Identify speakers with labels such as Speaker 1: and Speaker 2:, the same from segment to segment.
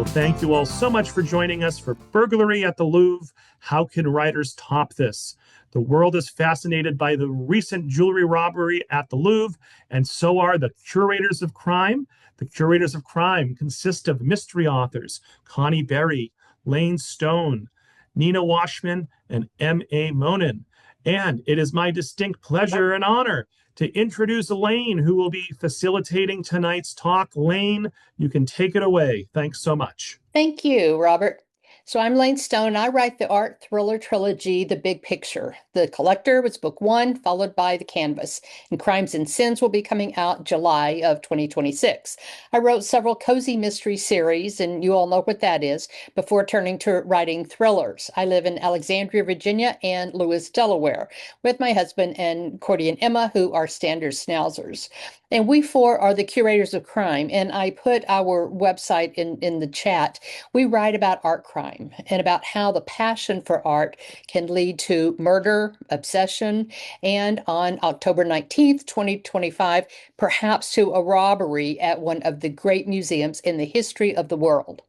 Speaker 1: Well, thank you all so much for joining us for Burglary at the Louvre. How can writers top this? The world is fascinated by the recent jewelry robbery at the Louvre, and so are the curators of crime. The curators of crime consist of mystery authors Connie Berry, Lane Stone, Nina Washman, and M.A. Monin. And it is my distinct pleasure and honor to introduce Lane, who will be facilitating tonight's talk. Lane, you can take it away. Thanks so much.
Speaker 2: Thank you, Robert. So I'm Lane Stone. I write the art thriller trilogy, The Big Picture. The Collector was book one, followed by The Canvas. And Crimes and Sins will be coming out July of 2026. I wrote several cozy mystery series, and you all know what that is, before turning to writing thrillers. I live in Alexandria, Virginia, and Lewis, Delaware, with my husband and Cordy and Emma, who are standard schnauzers. And we four are the curators of crime. And I put our website in the chat. We write about art crime and about how the passion for art can lead to murder, obsession, and on October 19th, 2025, perhaps to a robbery at one of the great museums in the history of the world.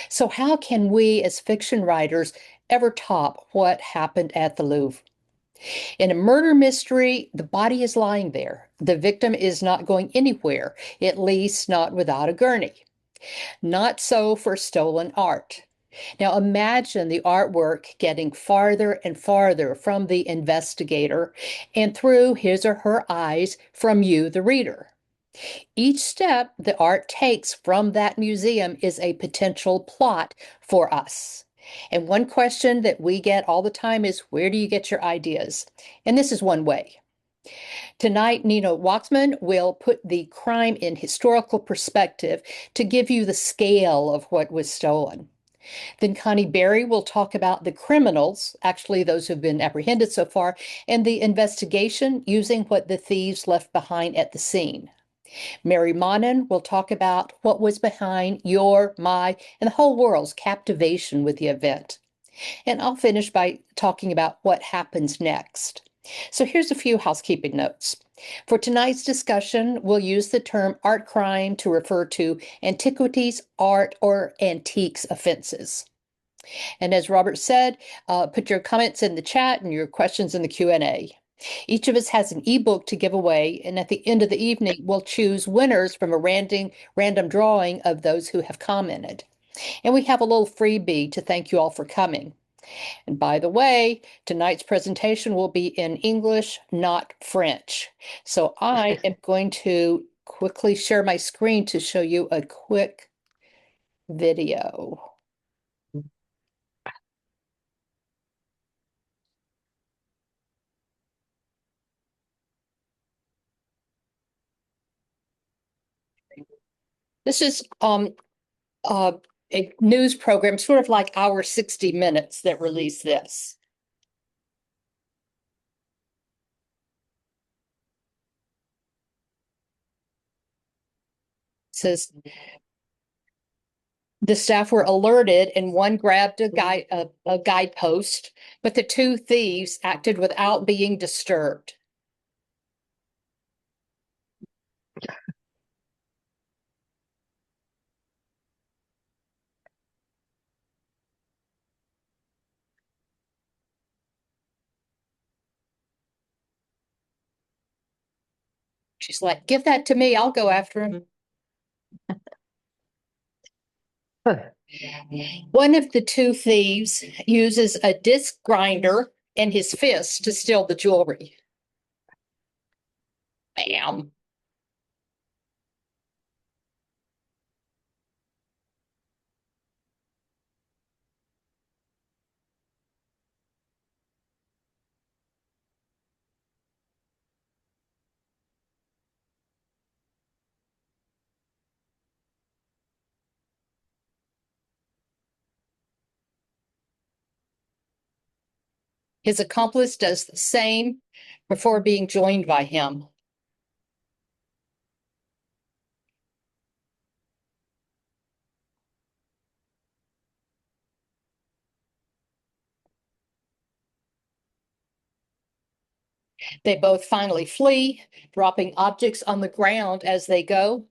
Speaker 2: So how can we as fiction writers ever top what happened at the Louvre? In a murder mystery, the body is lying there. The victim is not going anywhere, at least not without a gurney. Not so for stolen art. Now imagine the artwork getting farther and farther from the investigator and through his or her eyes from you, the reader. Each step the art takes from that museum is a potential plot for us. And one question that we get all the time is, where do you get your ideas? And this is one way. Tonight, Nina Wachsman will put the crime in historical perspective to give you the scale of what was stolen. Then Connie Berry will talk about the criminals, actually those who've been apprehended so far, and the investigation using what the thieves left behind at the scene. Mary Monin will talk about what was behind your, my, and the whole world's captivation with the event. And I'll finish by talking about what happens next. So here's a few housekeeping notes. For tonight's discussion, we'll use the term art crime to refer to antiquities, art, or antiques offenses. And as Robert said, put your comments in the chat and your questions in the Q&A. Each of us has an ebook to give away, and at the end of the evening, we'll choose winners from a random drawing of those who have commented. And we have a little freebie to thank you all for coming. And by the way, tonight's presentation will be in English, not French. So I am going to quickly share my screen to show you a quick video. This is a news program, sort of like our 60 Minutes, that released this. It says the staff were alerted and one grabbed a guidepost, but the two thieves acted without being disturbed. She's like, give that to me, I'll go after him. One of the two thieves uses a disc grinder and his fist to steal the jewelry. Bam. His accomplice does the same before being joined by him. They both finally flee, dropping objects on the ground as they go.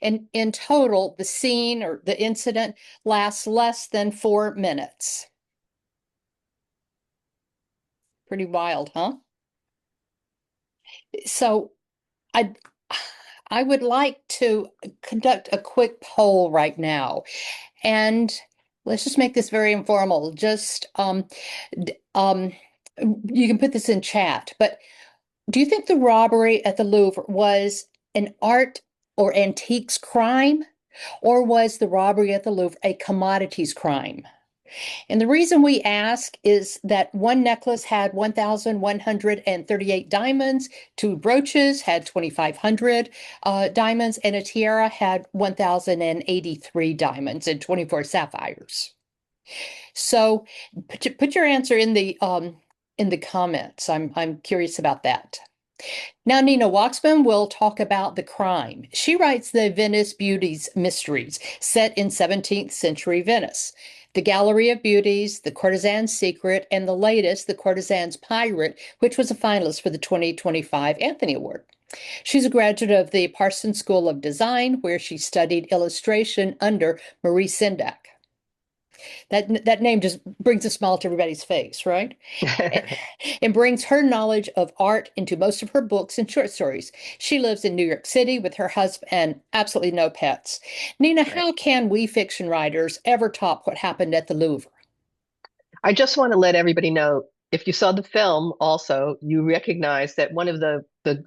Speaker 2: And in total, the scene or the incident lasts less than 4 minutes. Pretty wild, huh? So I I would like to conduct a quick poll right now. And let's just make this very informal. Just you can put this in chat, but do you think the robbery at the Louvre was an art or antiques crime, or was the robbery at the Louvre a commodities crime? And the reason we ask is that one necklace had 1,138 diamonds, two brooches had 2,500 diamonds, and a tiara had 1,083 diamonds and 24 sapphires. So put your answer in the comments. I'm curious about that. Now, Nina Waxman will talk about the crime. She writes the Venice Beauties Mysteries, set in 17th century Venice. The Gallery of Beauties, The Courtesan's Secret, and the latest, The Courtesan's Pirate, which was a finalist for the 2025 Anthony Award. She's a graduate of the Parsons School of Design, where she studied illustration under Marie Sendak. That name just brings a smile to everybody's face, right? And brings her knowledge of art into most of her books and short stories. She lives in New York City with her husband and absolutely no pets. Nina,
Speaker 3: Right.
Speaker 2: how can we fiction writers ever top what happened at the Louvre?
Speaker 3: I just want to let everybody know, if you saw the film also, you recognize that one of the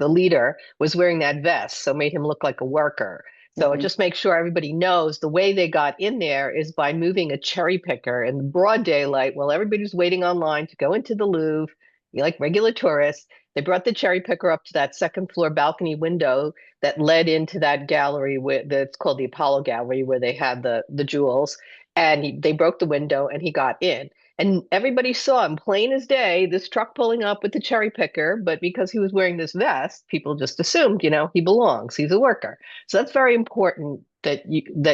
Speaker 3: leader was wearing that vest, so made him look like a worker. So
Speaker 2: Mhm.
Speaker 3: just make sure everybody knows the way they got in there is by moving a cherry picker in broad daylight while everybody's waiting online to go into the Louvre, like regular tourists. They brought the cherry picker up to that second floor balcony window that led into that gallery that's called the Apollo Gallery, where they had the jewels. And they broke the window and he got in. And everybody saw him plain as day, this truck pulling up with the cherry picker. But because he was wearing this vest, people just assumed, he belongs. He's a worker. So that's very important that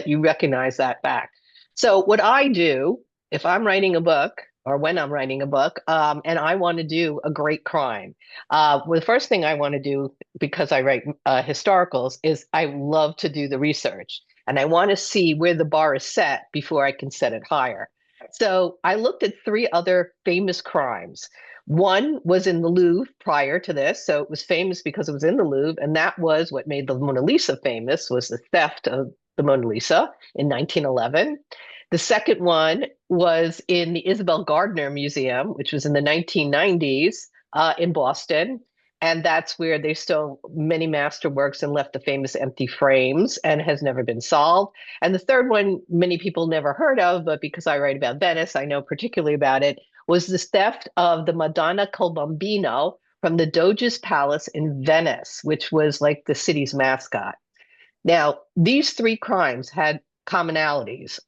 Speaker 3: you recognize that fact. So what I do if I'm writing a book or when I'm writing a book, and I want to do a great crime, well, the first thing I want to do, because I write historicals, is I love to do the research. And I want to see where the bar is set before I can set it higher. So I looked at three other famous crimes. One was in the Louvre prior to this, so it was famous because it was in the Louvre, and that was what made the Mona Lisa famous, was the theft of the Mona Lisa in 1911. The second one was in the Isabel Gardner Museum, which was in the 1990s in Boston. And that's where they stole many masterworks and left the famous empty frames and has never been solved. And the third one, many people never heard of, but because I write about Venice, I know particularly about it, was the theft of the Madonna col Bambino from the Doge's Palace in Venice, which was like the city's mascot. Now, these three crimes had commonalities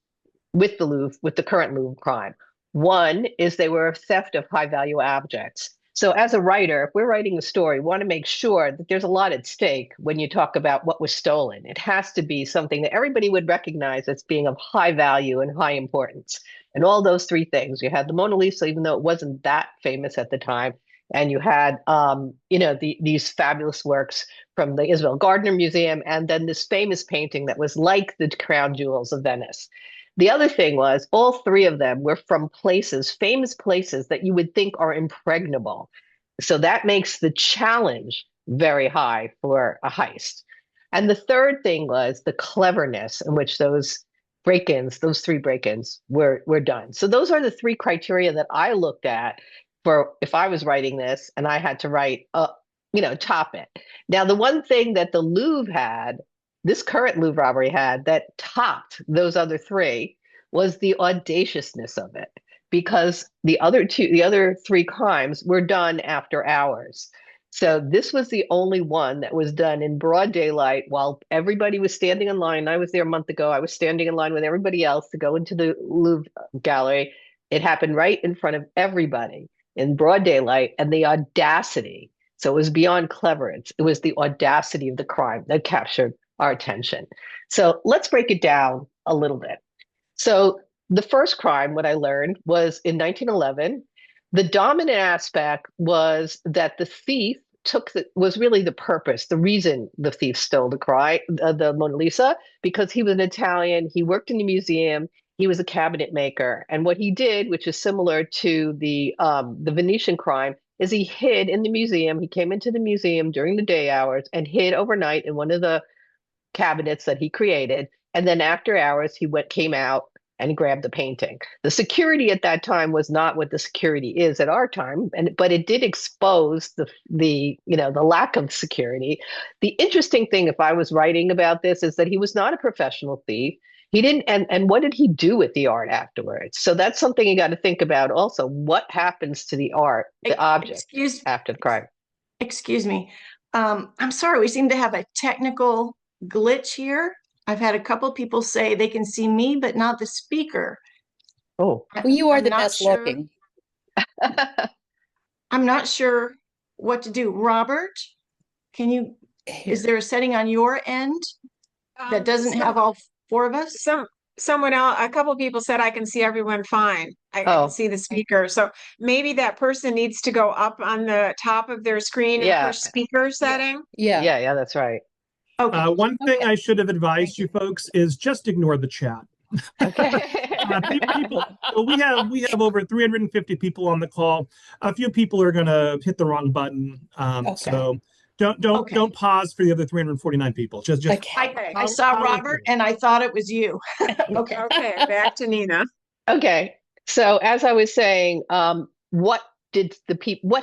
Speaker 3: with the Louvre, with the current Louvre crime. One is they were a theft of high value objects. So as a writer, if we're writing a story, we want to make sure that there's a lot at stake when you talk about what was stolen. It has to be something that everybody would recognize as being of high value and high importance. And all those three things. You had the Mona Lisa, even though it wasn't that famous at the time. And you had, these fabulous works from the Isabel Gardner Museum, and then this famous painting that was like the crown jewels of Venice. The other thing was all three of them were from places, famous places that you would think are impregnable. So that makes the challenge very high for a heist. And the third thing was the cleverness in which those break-ins, those three break-ins were done. So those are the three criteria that I looked at for if I was writing this and I had to write, top it. Now, the one thing that the Louvre had, this current Louvre robbery had, that topped those other three was the audaciousness of it, because the other three crimes were done after hours. So this was the only one that was done in broad daylight while everybody was standing in line. I was there a month ago. I was standing in line with everybody else to go into the Louvre gallery. It happened right in front of everybody in broad daylight, and the audacity. So it was beyond clever. It was the audacity of the crime that captured our attention. So let's break it down a little bit. So the first crime, what I learned, was in 1911. The dominant aspect was that the thief was really the purpose, the reason the thief stole the Mona Lisa, because he was an Italian. He worked in the museum. He was a cabinet maker, and what he did, which is similar to the Venetian crime, is he hid in the museum. He came into the museum during the day hours and hid overnight in one of the cabinets that he created. And then after hours, came out and grabbed the painting. The security at that time was not what the security is at our time, but it did expose the lack of security. The interesting thing, if I was writing about this, is that he was not a professional thief. He didn't, and what did he do with the art afterwards? So that's something you got to think about also. What happens to the art, the object, after the crime?
Speaker 4: Excuse me. I'm sorry, we seem to have a technical glitch here. I've had a couple people say they can see me, but not the speaker.
Speaker 3: Oh,
Speaker 2: Well, you are
Speaker 4: I'm
Speaker 2: the
Speaker 4: not
Speaker 2: best
Speaker 4: sure.
Speaker 2: looking.
Speaker 4: I'm not sure what to do. Robert, is there a setting on your end that doesn't have all four of us?
Speaker 5: Someone else, a couple people said I can see everyone fine. I can see the speaker. So maybe that person needs to go up on the top of their screen and push speaker setting.
Speaker 2: Yeah.
Speaker 3: That's right.
Speaker 4: Okay.
Speaker 1: One thing I should have advised you folks is just ignore the chat.
Speaker 3: Okay.
Speaker 1: People, we have over 350 people on the call. A few people are going to hit the wrong button. So don't pause for the other 349 people. Just
Speaker 4: I saw Robert and I thought it was you. Okay.
Speaker 5: Okay, back to Nina.
Speaker 3: Okay. So as I was saying, what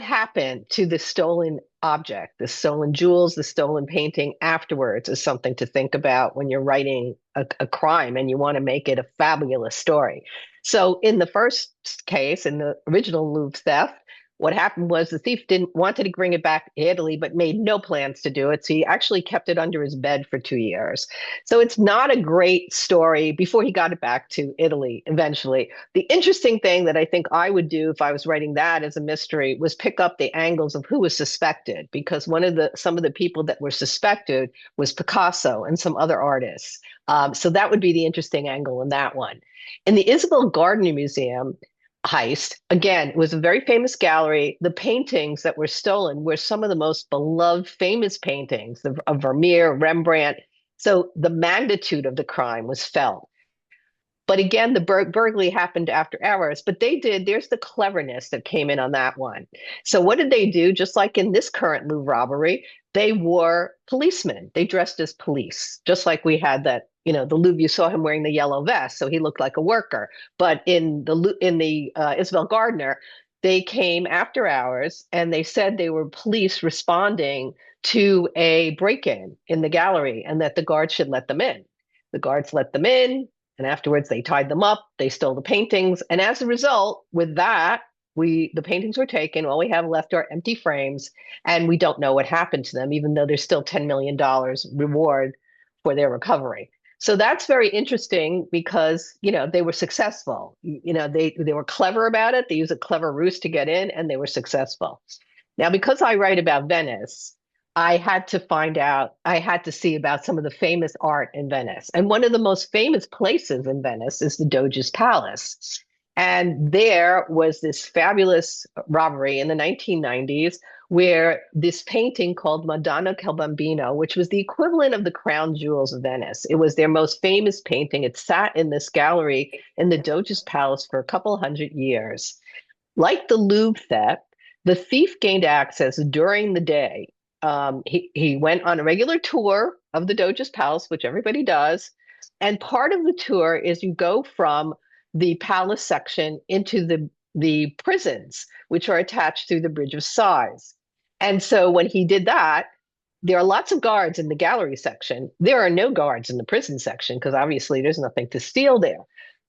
Speaker 3: happened to the stolen object, the stolen jewels, the stolen painting afterwards is something to think about when you're writing a crime and you want to make it a fabulous story. So in the first case, in the original Louvre theft, what happened was the thief wanted to bring it back to Italy, but made no plans to do it. So he actually kept it under his bed for 2 years. So it's not a great story before he got it back to Italy eventually. The interesting thing that I think I would do if I was writing that as a mystery was pick up the angles of who was suspected, because some of the people that were suspected was Picasso and some other artists. So that would be the interesting angle in that one. In the Isabel Gardner Museum heist, again, it was a very famous gallery. The paintings that were stolen were some of the most beloved, famous paintings of Vermeer, Rembrandt. So the magnitude of the crime was felt. But again, the burglary happened after hours, but there's the cleverness that came in on that one. So what did they do? Just like in this current Louvre robbery, they wore policemen. They dressed as police, just like we had that, the Louvre, you saw him wearing the yellow vest, so he looked like a worker. But in the Isabel Gardner, they came after hours and they said they were police responding to a break-in in the gallery and that the guards should let them in. The guards let them in, and afterwards they tied them up, they stole the paintings. And as a result, with that, the paintings were taken. All we have left are empty frames, and we don't know what happened to them, even though there's still $10 million reward for their recovery. So that's very interesting because, they were successful. They were clever about it. They used a clever ruse to get in, and they were successful. Now, because I write about Venice, I had to see about some of the famous art in Venice. And one of the most famous places in Venice is the Doge's Palace. And there was this fabulous robbery in the 1990s where this painting called Madonna col Bambino, which was the equivalent of the crown jewels of Venice. It was their most famous painting. It sat in this gallery in the Doge's Palace for a couple hundred years. Like the Louvre theft, the thief gained access during the day. He went on a regular tour of the Doge's Palace, which everybody does. And part of the tour is you go from the palace section into the prisons, which are attached through the Bridge of Sighs. And so when he did that, there are lots of guards in the gallery section. There are no guards in the prison section because obviously there's nothing to steal there.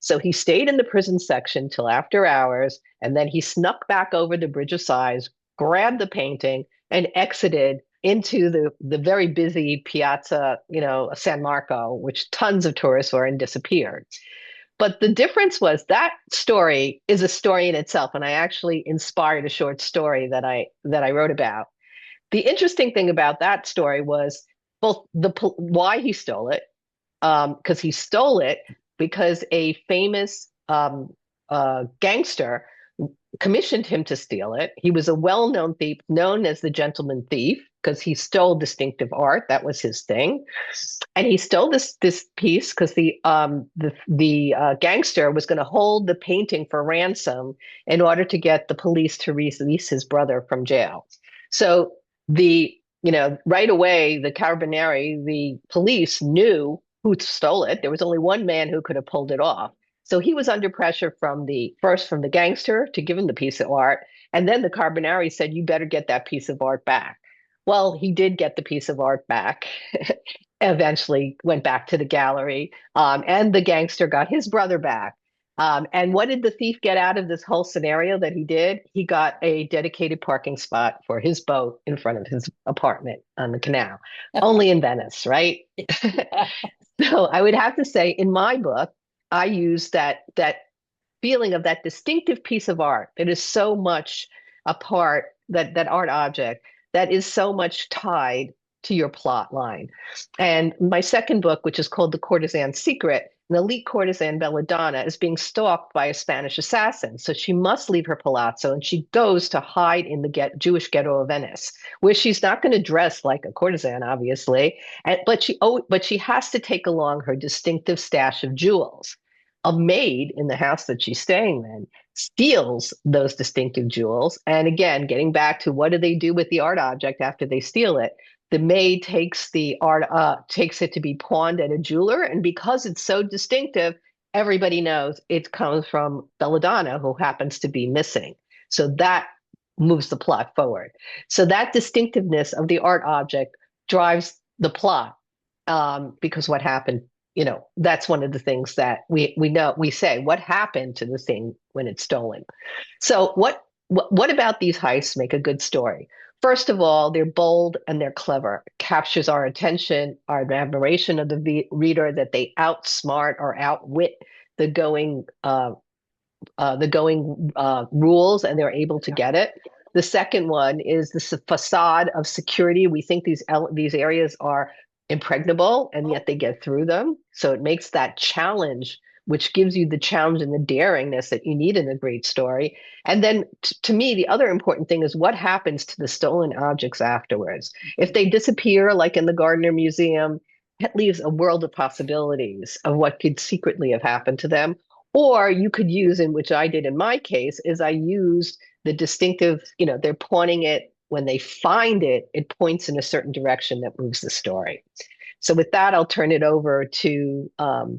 Speaker 3: So he stayed in the prison section till after hours, and then he snuck back over the Bridge of Sighs, grabbed the painting, and exited into the very busy Piazza, San Marco, which tons of tourists were, and disappeared. But the difference was that story is a story in itself, and I actually inspired a short story that I wrote about. The interesting thing about that story was both why he stole it, because he stole it because a famous gangster commissioned him to steal it. He was a well-known thief, known as the gentleman thief, because he stole distinctive art. That was his thing. And he stole this piece because the gangster was going to hold the painting for ransom in order to get the police to release his brother from jail. So right away, the Carabinieri, the police knew who stole it. There was only one man who could have pulled it off. So he was under pressure from the gangster to give him the piece of art. And then the Carabinieri said, you better get that piece of art back. Well, he did get the piece of art back, eventually went back to the gallery, and the gangster got his brother back. And what did the thief get out of this whole scenario that he did? He got a dedicated parking spot for his boat in front of his apartment on the canal, only in Venice, right? So I would have to say, in my book, I use that feeling of that distinctive piece of art that is so much a part, that art object that is so much tied to your plot line. And my second book, which is called The Courtesan's Secret, an elite courtesan, Belladonna, is being stalked by a Spanish assassin. So she must leave her palazzo and she goes to hide in the Jewish ghetto of Venice, where she's not going to dress like a courtesan, obviously, but she has to take along her distinctive stash of jewels. A maid in the house that she's staying in steals those distinctive jewels. And again, getting back to what do they do with the art object after they steal it? The maid takes the art, takes it to be pawned at a jeweler. And because it's so distinctive, everybody knows it comes from Belladonna, who happens to be missing. So that moves the plot forward. So that distinctiveness of the art object drives the plot, because what happened, that's one of the things that we know. We say, what happened to the thing when it's stolen? So what about these heists make a good story? First of all, they're bold and they're clever. It captures our attention, our admiration of the reader, that they outsmart or outwit the going rules, and they're able to get it. The second one is the facade of security. We think these areas are impregnable, and yet they get through them. So it makes that challenge, which gives you the challenge and the daringness that you need in a great story. And then to me, the other important thing is what happens to the stolen objects afterwards. If they disappear, like in the Gardner Museum, it leaves a world of possibilities of what could secretly have happened to them. Or you could use, in which I did in my case, is I used the distinctive, they're pawning it. When they find it, it points in a certain direction that moves the story. So with that, I'll turn it over to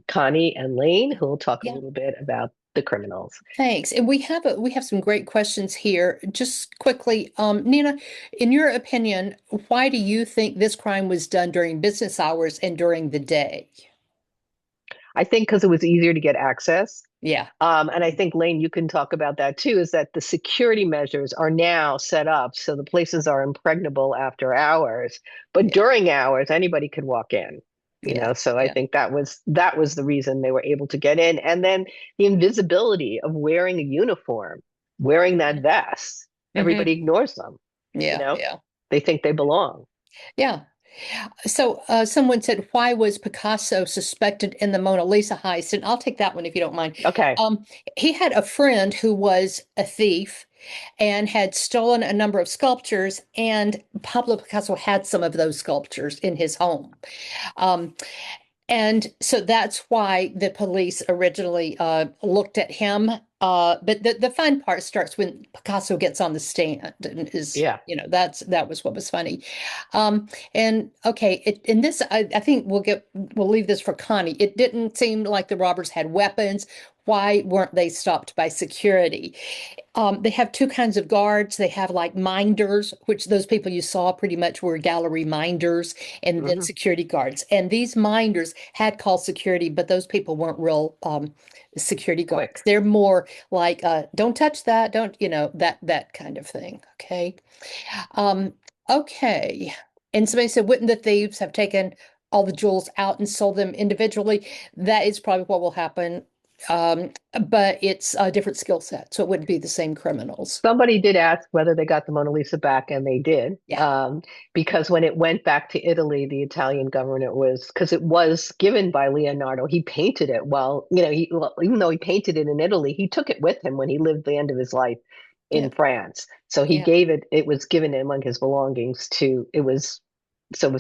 Speaker 3: Connie and Lane, who will talk a little bit about the criminals.
Speaker 2: Thanks. And we have some great questions here. Just quickly, Nina, in your opinion, why do you think this crime was done during business hours and during the day?
Speaker 3: I think because it was easier to get access.
Speaker 2: Yeah.
Speaker 3: And I think, Lane, you can talk about that too, is that the security measures are now set up so the places are impregnable after hours, but during hours, anybody could walk in, so I think that was the reason they were able to get in. And then the invisibility of wearing a uniform, wearing that vest, everybody ignores them. They think they belong.
Speaker 2: Yeah. So someone said, why was Picasso suspected in the Mona Lisa heist? And I'll take that one if you don't mind.
Speaker 3: Okay.
Speaker 2: He had a friend who was a thief and had stolen a number of sculptures, and Pablo Picasso had some of those sculptures in his home. And so that's why the police originally looked at him. But the fun part starts when Picasso gets on the stand and that was what was funny. And okay, in this, I think we'll leave this for Connie. It didn't seem like the robbers had weapons. Why weren't they stopped by security? They have two kinds of guards. They have like minders, which those people you saw pretty much were gallery minders, and then security guards. And these minders had called security, but those people weren't real security guards. They're more like, don't touch that, don't, that kind of thing. Okay. Okay. And somebody said, wouldn't the thieves have taken all the jewels out and sold them individually? That is probably what will happen. but it's a different skill set, so it wouldn't be the same criminals.
Speaker 3: Somebody did ask whether they got the Mona Lisa back, and they did.
Speaker 2: Yeah.
Speaker 3: Because when it went back to Italy, the Italian government because it was given by Leonardo. He painted it even though he painted it in Italy, he took it with him when he lived the end of his life in France. So he gave it was given among his belongings it was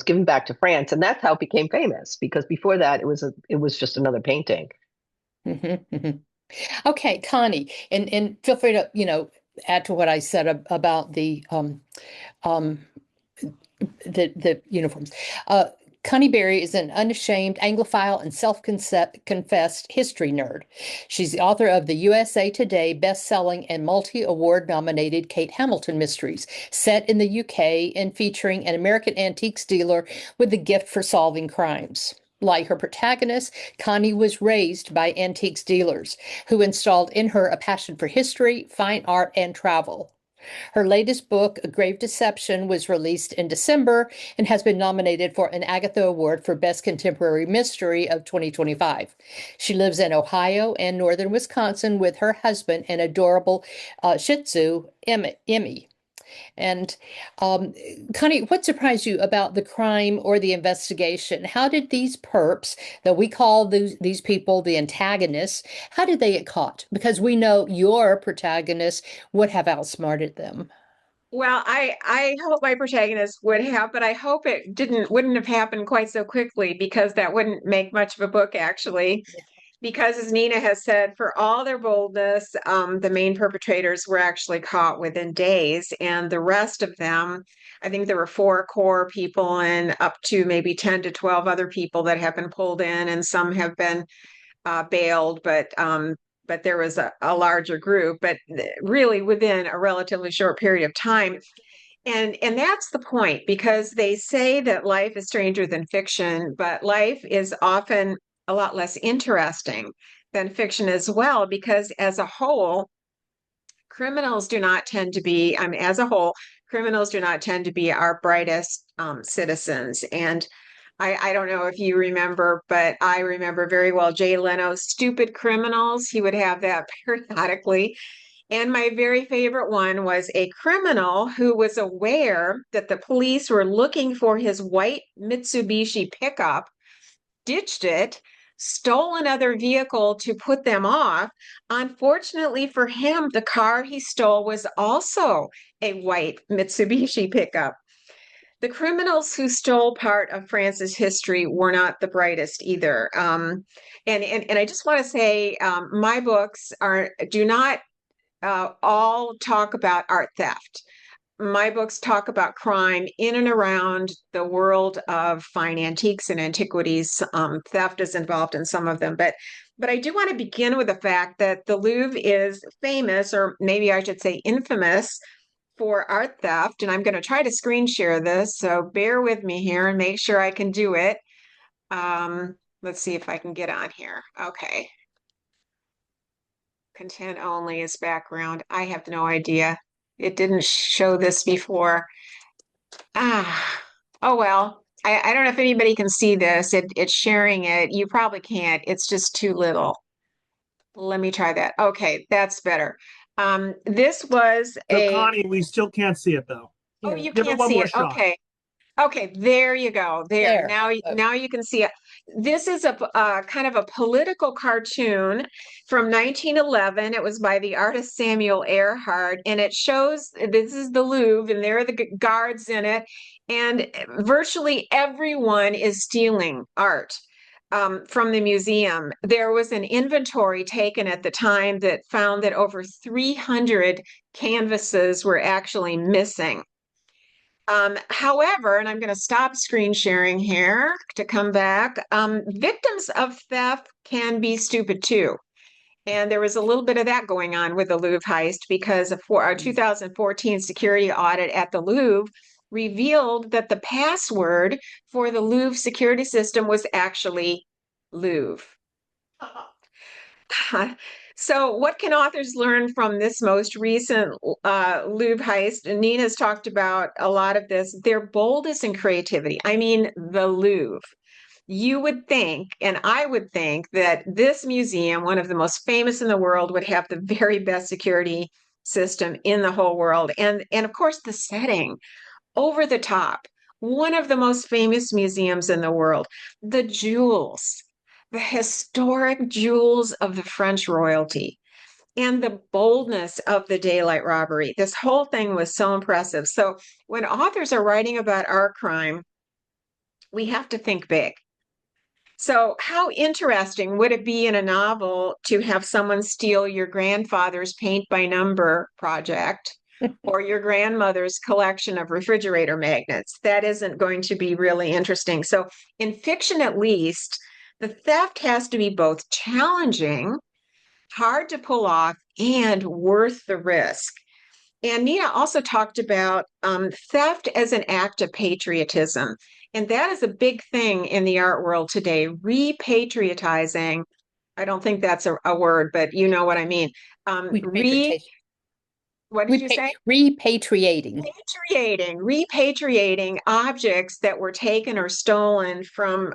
Speaker 3: given back to France, and that's how it became famous, because before that it was just another painting.
Speaker 2: Okay, Connie, and feel free to, add to what I said about the uniforms. Connie Berry is an unashamed Anglophile and self-confessed history nerd. She's the author of the USA Today best-selling and multi-award nominated Kate Hamilton Mysteries, set in the UK and featuring an American antiques dealer with the gift for solving crimes. Like her protagonist, Connie was raised by antiques dealers who installed in her a passion for history, fine art, and travel. Her latest book, A Grave Deception, was released in December and has been nominated for an Agatha Award for Best Contemporary Mystery of 2025. She lives in Ohio and northern Wisconsin with her husband and adorable Shih Tzu, Emmy. And Connie, what surprised you about the crime or the investigation? How did these perps that we call these people the antagonists, how did they get caught? Because we know your protagonist would have outsmarted them.
Speaker 5: Well, I hope my protagonist would have, but I hope it wouldn't have happened quite so quickly, because that wouldn't make much of a book, actually. Because, as Nina has said, for all their boldness, the main perpetrators were actually caught within days, and the rest of them, I think there were 4 core people and up to maybe 10 to 12 other people that have been pulled in, and some have been bailed, but there was a larger group, but really within a relatively short period of time. And that's the point, because they say that life is stranger than fiction, but life is often a lot less interesting than fiction as well, because as a whole, criminals do not tend to be, criminals do not tend to be our brightest citizens. And I don't know if you remember, but I remember very well Jay Leno's Stupid Criminals. He would have that periodically. And my very favorite one was a criminal who was aware that the police were looking for his white Mitsubishi pickup, ditched it, stole another vehicle to put them off. Unfortunately for him, the car he stole was also a white Mitsubishi pickup. The criminals who stole part of France's history were not the brightest either. And I just want to say, my books do not all talk about art theft. My books talk about crime in and around the world of fine antiques and antiquities. Theft is involved in some of them, but I do want to begin with the fact that the Louvre is famous, or maybe I should say infamous, for art theft. And I'm going to try to screen share this, so bear with me here and make sure I can do it. Let's see if I can get on here. Okay. Content only is background. I have no idea. It didn't show this before. Oh well. I don't know if anybody can see this. It's sharing it. You probably can't. It's just too little. Let me try that. Okay, that's better. This was
Speaker 1: Connie, we still can't see it though.
Speaker 5: Oh, you
Speaker 1: Give
Speaker 5: can't
Speaker 1: one
Speaker 5: see
Speaker 1: more
Speaker 5: it.
Speaker 1: shot.
Speaker 5: Okay. Okay, there you go. There. Now you can see it. This is a kind of a political cartoon from 1911. It was by the artist Samuel Earhart, and it shows, this is the Louvre, and there are the guards in it, and virtually everyone is stealing art from the museum. There was an inventory taken at the time that found that over 300 canvases were actually missing. However, and I'm going to stop screen sharing here to come back, victims of theft can be stupid too. And there was a little bit of that going on with the Louvre heist, because our 2014 security audit at the Louvre revealed that the password for the Louvre security system was actually Louvre. So what can authors learn from this most recent Louvre heist? And Nina's talked about a lot of this. Their boldness and creativity. I mean, the Louvre. you would think, and I would think, that this museum, one of the most famous in the world, would have the very best security system in the whole world. And of course, the setting, over the top, one of the most famous museums in the world, the jewels, the historic jewels of the French royalty, and the boldness of the daylight robbery. This whole thing was so impressive. So when authors are writing about our crime, we have to think big. So, how interesting would it be in a novel to have someone steal your grandfather's paint by number project or your grandmother's collection of refrigerator magnets? That isn't going to be really interesting. So, in fiction, at least, the theft has to be both challenging, hard to pull off, and worth the risk. And Nina also talked about theft as an act of patriotism. And that is a big thing in the art world today, repatriotizing. I don't think that's a word, but you know what I mean.
Speaker 2: Repatriation.
Speaker 5: What did you say?
Speaker 2: Repatriating.
Speaker 5: Repatriating objects that were taken or stolen from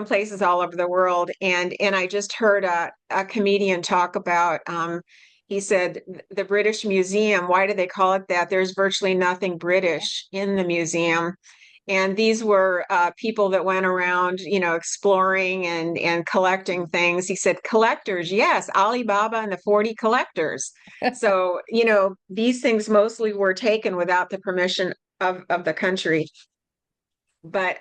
Speaker 5: places all over the world. And I just heard a comedian talk about he said the British Museum, why do they call it that? There's virtually nothing British in the museum. And these were people that went around, exploring and collecting things. He said, collectors, yes, Alibaba and the 40 collectors. So, these things mostly were taken without the permission of the country. But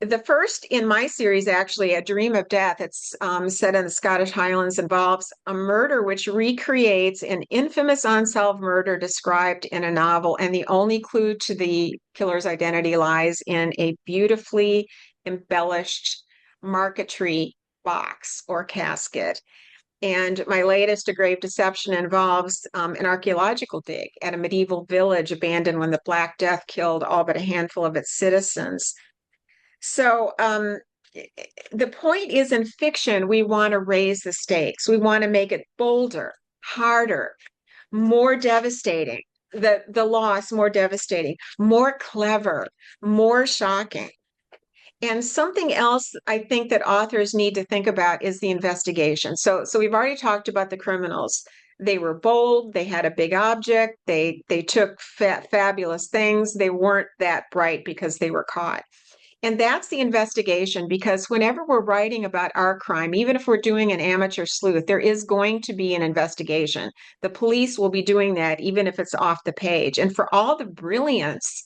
Speaker 5: the first in my series, actually, A Dream of Death, it's set in the Scottish Highlands, involves a murder which recreates an infamous unsolved murder described in a novel. And the only clue to the killer's identity lies in a beautifully embellished marquetry box or casket. And my latest, A Grave Deception, involves an archaeological dig at a medieval village abandoned when the Black Death killed all but a handful of its citizens. So the point is, in fiction, we want to raise the stakes. We want to make it bolder, harder, more devastating. The loss more devastating, more clever, more shocking. And something else I think that authors need to think about is the investigation. So we've already talked about the criminals. They were bold. They had a big object. They took fabulous things. They weren't that bright because they were caught. And that's the investigation, because whenever we're writing about our crime, even if we're doing an amateur sleuth, there is going to be an investigation. The police will be doing that, even if it's off the page. And for all the brilliance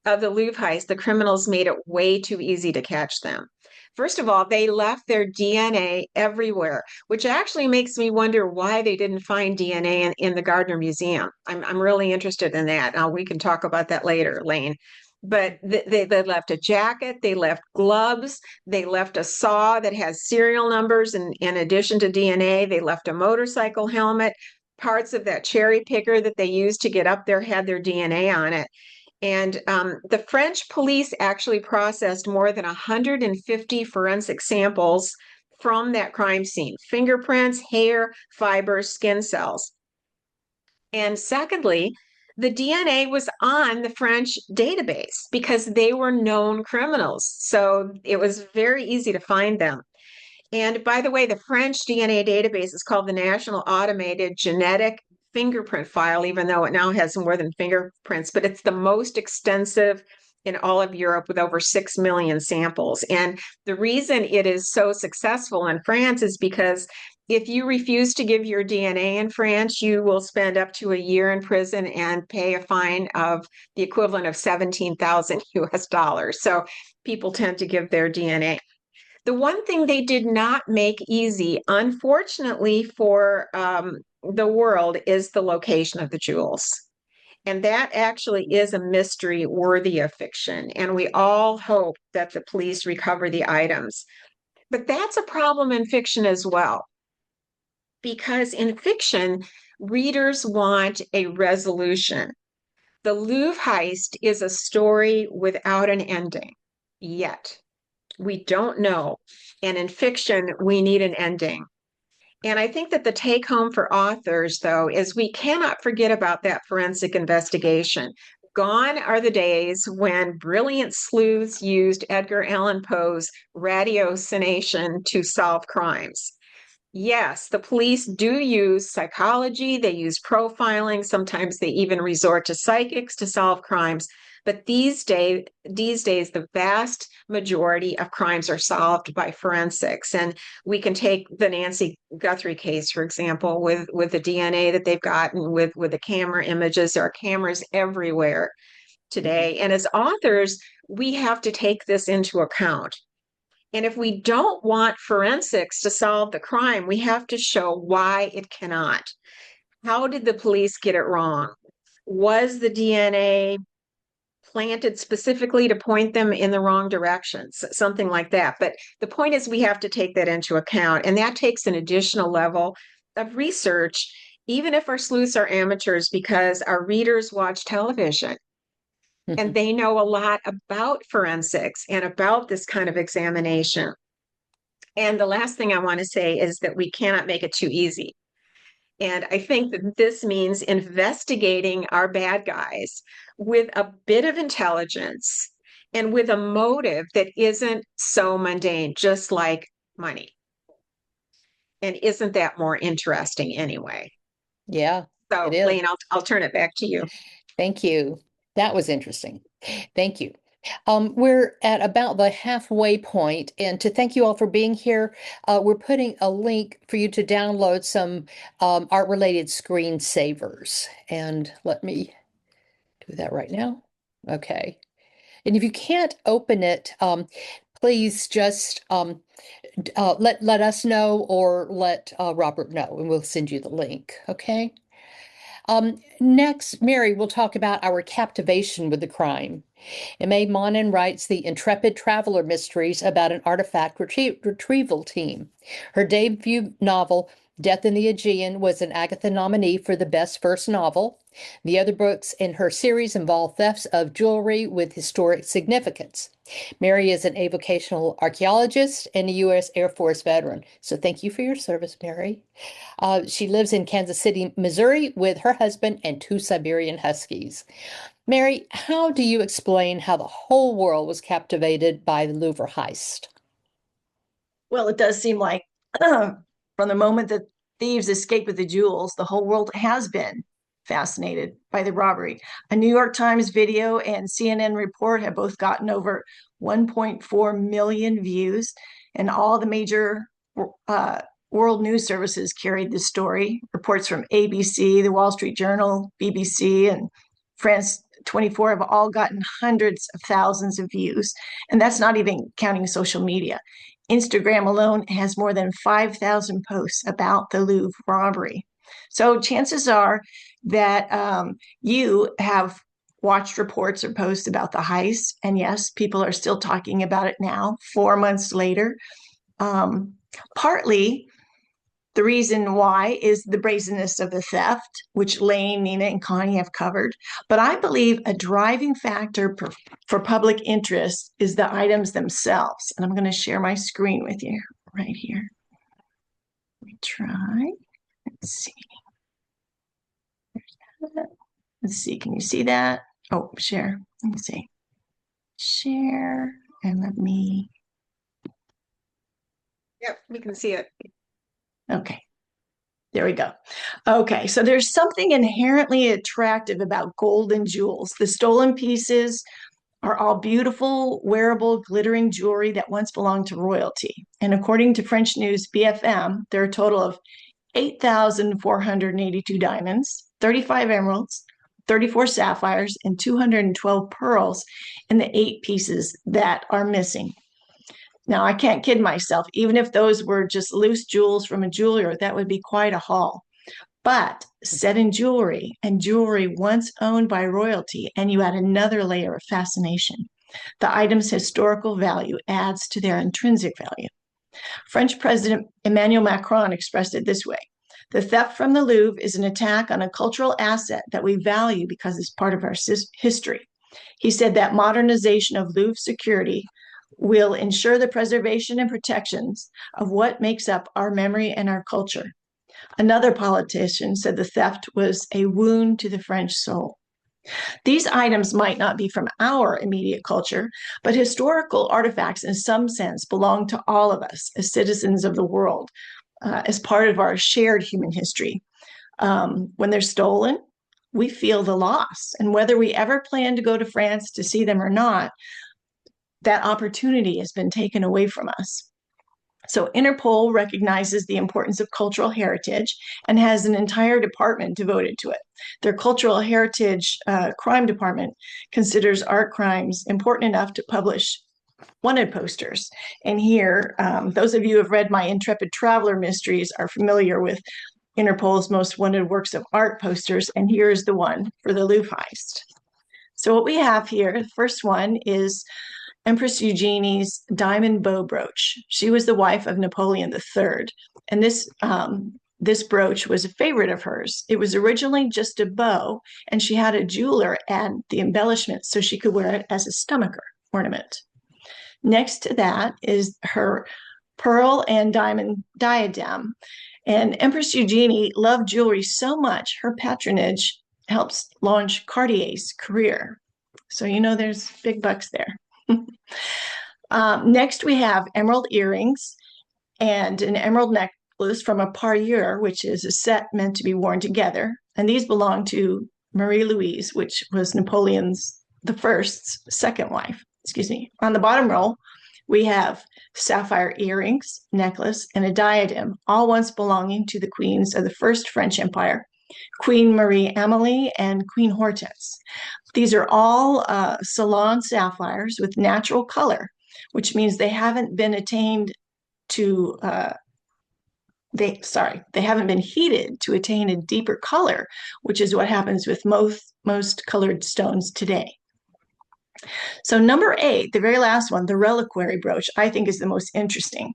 Speaker 5: of the Louvre heist, the criminals made it way too easy to catch them. First of all, they left their DNA everywhere, which actually makes me wonder why they didn't find DNA in the Gardner Museum. I'm really interested in that. We can talk about that later, Lane. But they left a jacket, they left gloves, they left a saw that has serial numbers in addition to DNA, they left a motorcycle helmet, parts of that cherry picker that they used to get up there had their DNA on it. And the French police actually processed more than 150 forensic samples from that crime scene: fingerprints, hair, fibers, skin cells. And secondly, the DNA was on the French database because they were known criminals. So it was very easy to find them. And by the way, the French DNA database is called the National Automated Genetic Fingerprint File, even though it now has more than fingerprints, but it's the most extensive in all of Europe with over 6 million samples. And the reason it is so successful in France is because if you refuse to give your DNA in France, you will spend up to a year in prison and pay a fine of the equivalent of 17,000 US dollars. So people tend to give their DNA. The one thing they did not make easy, unfortunately for the world, is the location of the jewels. And that actually is a mystery worthy of fiction. And we all hope that the police recover the items. But that's a problem in fiction as well. Because in fiction, readers want a resolution. The Louvre heist is a story without an ending yet. We don't know. And in fiction, we need an ending. And I think that the take home for authors, though, is we cannot forget about that forensic investigation. Gone are the days when brilliant sleuths used Edgar Allan Poe's ratiocination to solve crimes. Yes, the police do use psychology, they use profiling, sometimes they even resort to psychics to solve crimes. But these days, the vast majority of crimes are solved by forensics. And we can take the Nancy Guthrie case, for example, with the DNA that they've gotten, with the camera images. There are cameras everywhere today. And as authors, we have to take this into account. And if we don't want forensics to solve the crime, we have to show why it cannot. How did the police get it wrong? Was the DNA planted specifically to point them in the wrong directions? Something like that. But the point is, we have to take that into account. And that takes an additional level of research, even if our sleuths are amateurs, because our readers watch television. And they know a lot about forensics and about this kind of examination. And the last thing I want to say is that we cannot make it too easy. And I think that this means investigating our bad guys with a bit of intelligence and with a motive that isn't so mundane, just like money. And isn't that more interesting anyway?
Speaker 2: Yeah,
Speaker 5: So,
Speaker 2: it is.
Speaker 5: Lane, I'll turn it back to you.
Speaker 2: Thank you. That was interesting. Thank you. We're at about the halfway point, and to thank you all for being here, we're putting a link for you to download some art-related screensavers. And let me do that right now. Okay. And if you can't open it, please just let us know or let Robert know, and we'll send you the link. Okay. Next, Mary will talk about our captivation with the crime. M.A. Monin writes the intrepid traveler mysteries about an artifact retrieval team. Her debut novel, Death in the Aegean, was an Agatha nominee for the Best First Novel. The other books in her series involve thefts of jewelry with historic significance. Mary is an avocational archaeologist and a U.S. Air Force veteran. So thank you for your service, Mary. She lives in Kansas City, Missouri, with her husband and 2 Siberian Huskies. Mary, how do you explain how the whole world was captivated by the Louvre heist?
Speaker 4: Well, it does seem like from the moment that thieves escaped with the jewels, the whole world has been fascinated by the robbery. A New York Times video and CNN report have both gotten over 1.4 million views, and all the major world news services carried this story. Reports from ABC, the Wall Street Journal, BBC, and France 24 have all gotten hundreds of thousands of views, and that's not even counting social media. Instagram alone has more than 5,000 posts about the Louvre robbery. So chances are that you have watched reports or posts about the heist, and yes, people are still talking about it now, 4 months later. Partly, the reason why is the brazenness of the theft, which Lane, Nina, and Connie have covered. But I believe a driving factor for public interest is the items themselves. And I'm going to share my screen with you right here. Let me try. Let's see. Let's see. Can you see that? Oh, share. Let me see. Share. And let me.
Speaker 5: Yep, we can see it.
Speaker 4: Okay. There we go. Okay, so there's something inherently attractive about gold and jewels. The stolen pieces are all beautiful, wearable, glittering jewelry that once belonged to royalty. And according to French news BFM, there are a total of 8,482 diamonds, 35 emeralds, 34 sapphires, and 212 pearls in the 8 pieces that are missing. Now, I can't kid myself. Even if those were just loose jewels from a jeweler, that would be quite a haul. But set in jewelry, and jewelry once owned by royalty, and you add another layer of fascination. The item's historical value adds to their intrinsic value. French President Emmanuel Macron expressed it this way: the theft from the Louvre is an attack on a cultural asset that we value because it's part of our history. He said that modernization of Louvre security will ensure the preservation and protections of what makes up our memory and our culture. Another politician said the theft was a wound to the French soul. These items might not be from our immediate culture, but historical artifacts in some sense belong to all of us as citizens of the world, as part of our shared human history. When they're stolen, we feel the loss. And whether we ever plan to go to France to see them or not, that opportunity has been taken away from us. So Interpol recognizes the importance of cultural heritage and has an entire department devoted to it. Their cultural heritage crime department considers art crimes important enough to publish wanted posters. And here, those of you who have read my Intrepid Traveler mysteries are familiar with Interpol's most wanted works of art posters, and here's the one for the Louvre heist. So what we have here, the first one is Empress Eugenie's diamond bow brooch. She was the wife of Napoleon III, and this brooch was a favorite of hers. It was originally just a bow, and she had a jeweler add the embellishment so she could wear it as a stomacher ornament. Next to that is her pearl and diamond diadem. And Empress Eugenie loved jewelry so much, her patronage helps launch Cartier's career. So you know there's big bucks there. Next, we have emerald earrings and an emerald necklace from a parure, which is a set meant to be worn together. And these belong to Marie Louise, which was Napoleon's I's second wife. Excuse me. On the bottom row, we have sapphire earrings, necklace, and a diadem, all once belonging to the queens of the First French Empire, Queen Marie Amélie and Queen Hortense. These are all Ceylon sapphires with natural color, which means they haven't been attained to they haven't been heated to attain a deeper color, which is what happens with most colored stones today. So number 8, the very last one, the reliquary brooch, I think is the most interesting.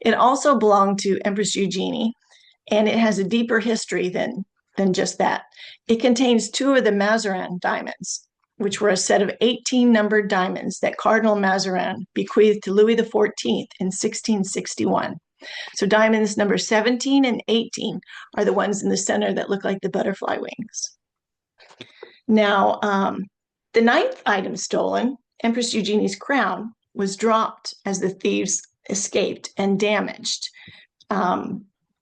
Speaker 4: It also belonged to Empress Eugenie, and it has a deeper history than just that. It contains 2 of the Mazarin diamonds, which were a set of 18 numbered diamonds that Cardinal Mazarin bequeathed to Louis XIV in 1661. So diamonds number 17 and 18 are the ones in the center that look like the butterfly wings. Now, the 9th item stolen, Empress Eugenie's crown, was dropped as the thieves escaped and damaged.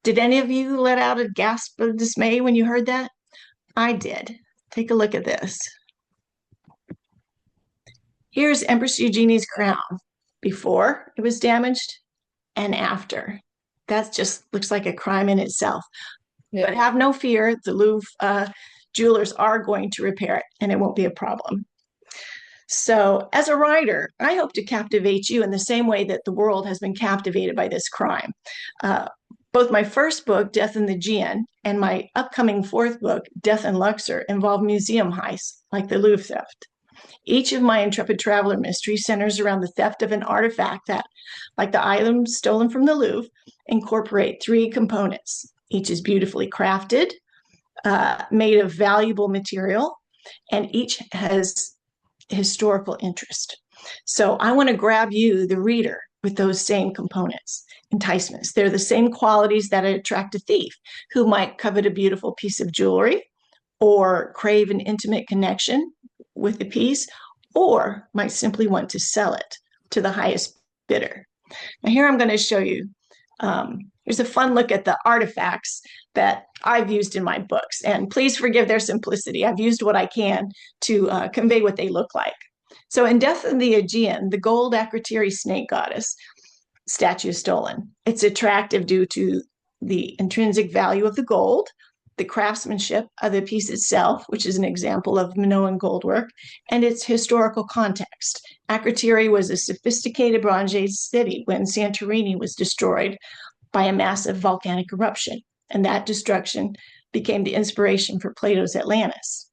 Speaker 4: Did any of you let out a gasp of dismay when you heard that? I did. Take a look at this. Here's Empress Eugenie's crown before it was damaged and after. That just looks like a crime in itself. Yeah. But have no fear, the Louvre jewelers are going to repair it, and it won't be a problem. So as a writer, I hope to captivate you in the same way that the world has been captivated by this crime. Both my first book, Death in the Aegean, and my upcoming 4th book, Death in Luxor, involve museum heists like the Louvre theft. Each of my Intrepid Traveler mysteries centers around the theft of an artifact that, like the items stolen from the Louvre, incorporate 3 components. Each is beautifully crafted, made of valuable material, and each has historical interest. So I want to grab you, the reader, with those same components, enticements. They're the same qualities that attract a thief who might covet a beautiful piece of jewelry or crave an intimate connection with the piece, or might simply want to sell it to the highest bidder. Now here I'm going to show you, here's a fun look at the artifacts that I've used in my books, and please forgive their simplicity. I've used what I can to convey what they look like. So in Death in the Aegean, the gold Akrotiri snake goddess statue is stolen. It's attractive due to the intrinsic value of the gold, the craftsmanship of the piece itself, which is an example of Minoan gold work, and its historical context. Akrotiri was a sophisticated Bronze Age city when Santorini was destroyed by a massive volcanic eruption, and that destruction became the inspiration for Plato's Atlantis.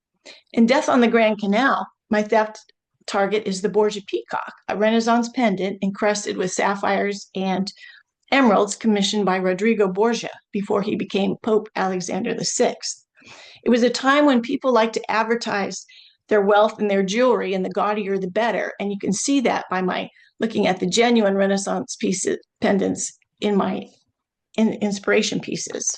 Speaker 4: In Death on the Grand Canal, my theft target is the Borgia peacock, a Renaissance pendant encrusted with sapphires and emeralds commissioned by Rodrigo Borgia before he became Pope Alexander VI. It was a time when people liked to advertise their wealth and their jewelry, and the gaudier the better. And you can see that by my looking at the genuine Renaissance pendants in my inspiration pieces.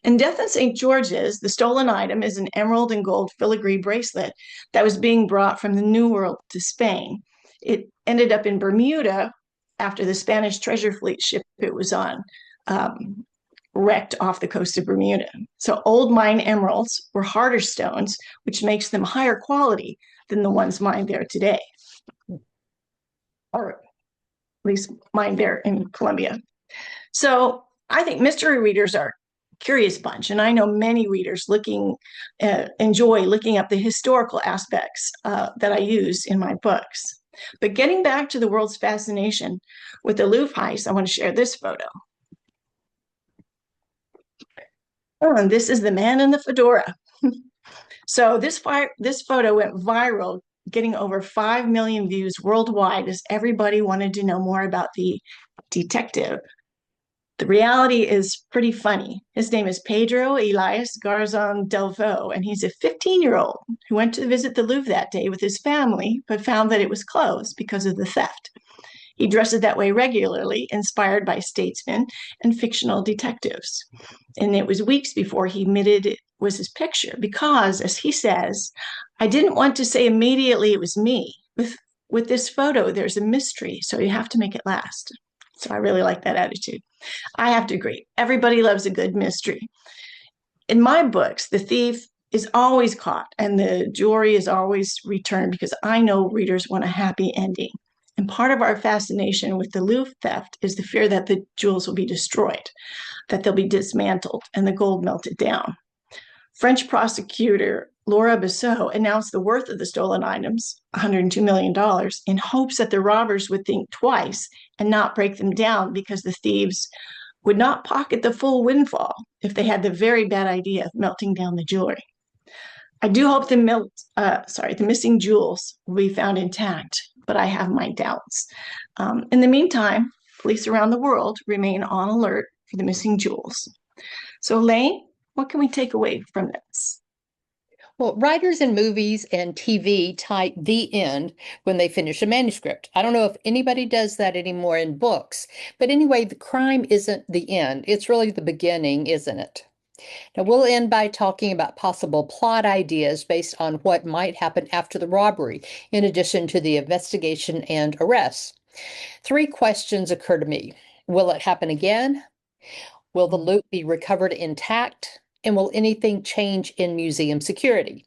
Speaker 4: In Death in St. George's, the stolen item is an emerald and gold filigree bracelet that was being brought from the New World to Spain. It ended up in Bermuda after the Spanish treasure fleet ship it was on wrecked off the coast of Bermuda. So old mine emeralds were harder stones, which makes them higher quality than the ones mined there today, or at least mined there in Colombia. So I think mystery readers are curious bunch, and I know many readers enjoy looking up the historical aspects that I use in my books. But getting back to the world's fascination with the Louvre heist, I want to share this photo. Oh, and this is the man in the fedora. So this photo went viral, getting over 5 million views worldwide as everybody wanted to know more about the detective. The reality is pretty funny. His name is Pedro Elias Garzon Delvaux, and he's a 15-year-old who went to visit the Louvre that day with his family, but found that it was closed because of the theft. He dresses that way regularly, inspired by statesmen and fictional detectives. And it was weeks before he admitted it was his picture because, as he says, I didn't want to say immediately it was me. With this photo, there's a mystery, so you have to make it last. So I really like that attitude. I have to agree. Everybody loves a good mystery. In my books, the thief is always caught and the jewelry is always returned because I know readers want a happy ending. And part of our fascination with the Louvre theft is the fear that the jewels will be destroyed, that they'll be dismantled and the gold melted down. French prosecutor Laura Bissot announced the worth of the stolen items, $102 million, in hopes that the robbers would think twice and not break them down because the thieves would not pocket the full windfall if they had the very bad idea of melting down the jewelry. I do hope the missing jewels will be found intact, but I have my doubts. In the meantime, police around the world remain on alert for the missing jewels. So, Lane, what can we take away from this?
Speaker 2: Well, writers in movies and TV type the end when they finish a manuscript. I don't know if anybody does that anymore in books, but anyway, the crime isn't the end. It's really the beginning, isn't it? Now, we'll end by talking about possible plot ideas based on what might happen after the robbery, in addition to the investigation and arrests. 3 questions occur to me. Will it happen again? Will the loot be recovered intact? And will anything change in museum security?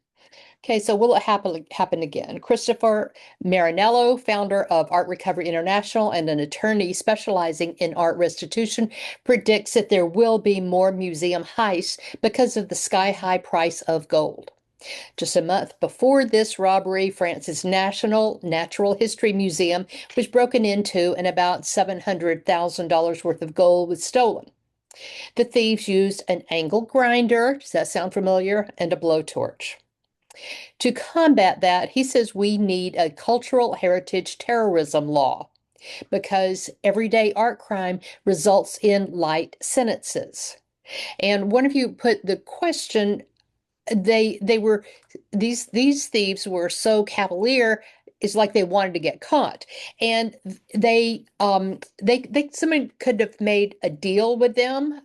Speaker 2: Okay, so will it happen again? Christopher Marinello, founder of Art Recovery International and an attorney specializing in art restitution, predicts that there will be more museum heists because of the sky-high price of gold. Just a month before this robbery, France's National Natural History Museum was broken into and about $700,000 worth of gold was stolen. The thieves used an angle grinder, does that sound familiar, and a blowtorch. To combat that, he says we need a cultural heritage terrorism law because everyday art crime results in light sentences. And one of you put the question, these thieves were so cavalier, it's like they wanted to get caught. And somebody could have made a deal with them,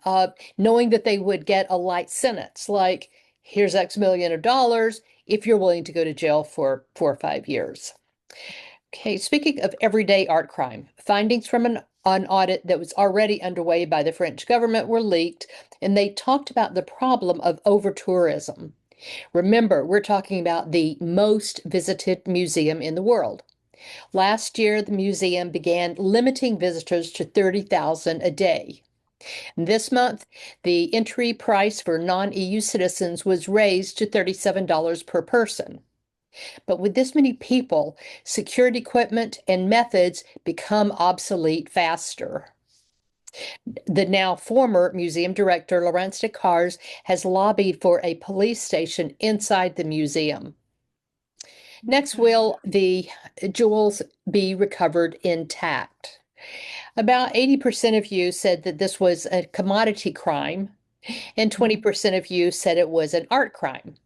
Speaker 2: knowing that they would get a light sentence, like here's X million of dollars if you're willing to go to jail for 4 or 5 years. Okay, speaking of everyday art crime, findings from an audit that was already underway by the French government were leaked, and they talked about the problem of over-tourism. Remember, we're talking about the most visited museum in the world. Last year, the museum began limiting visitors to 30,000 a day. This month, the entry price for non-EU citizens was raised to $37 per person. But with this many people, security equipment and methods become obsolete faster. The now former museum director, Laurence Descartes, has lobbied for a police station inside the museum. Next, will the jewels be recovered intact? About 80% of you said that this was a commodity crime, and 20% of you said it was an art crime.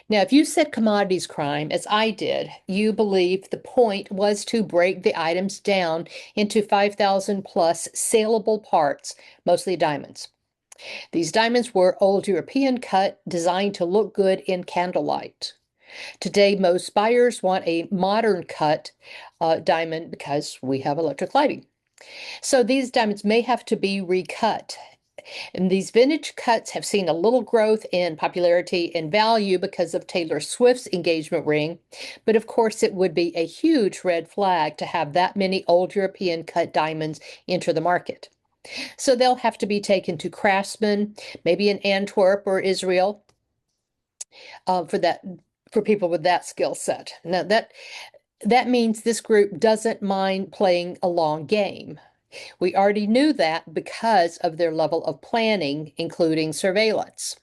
Speaker 2: Now, if you said commodities crime, as I did, you believe the point was to break the items down into 5,000 plus saleable parts, mostly diamonds. These diamonds were old European cut, designed to look good in candlelight. Today, most buyers want a modern cut diamond because we have electric lighting. So these diamonds may have to be recut. And these vintage cuts have seen a little growth in popularity and value because of Taylor Swift's engagement ring. But of course, it would be a huge red flag to have that many old European cut diamonds enter the market. So they'll have to be taken to craftsmen, maybe in Antwerp or Israel, for people with that skill set. Now that means this group doesn't mind playing a long game. We already knew that because of their level of planning, including surveillance.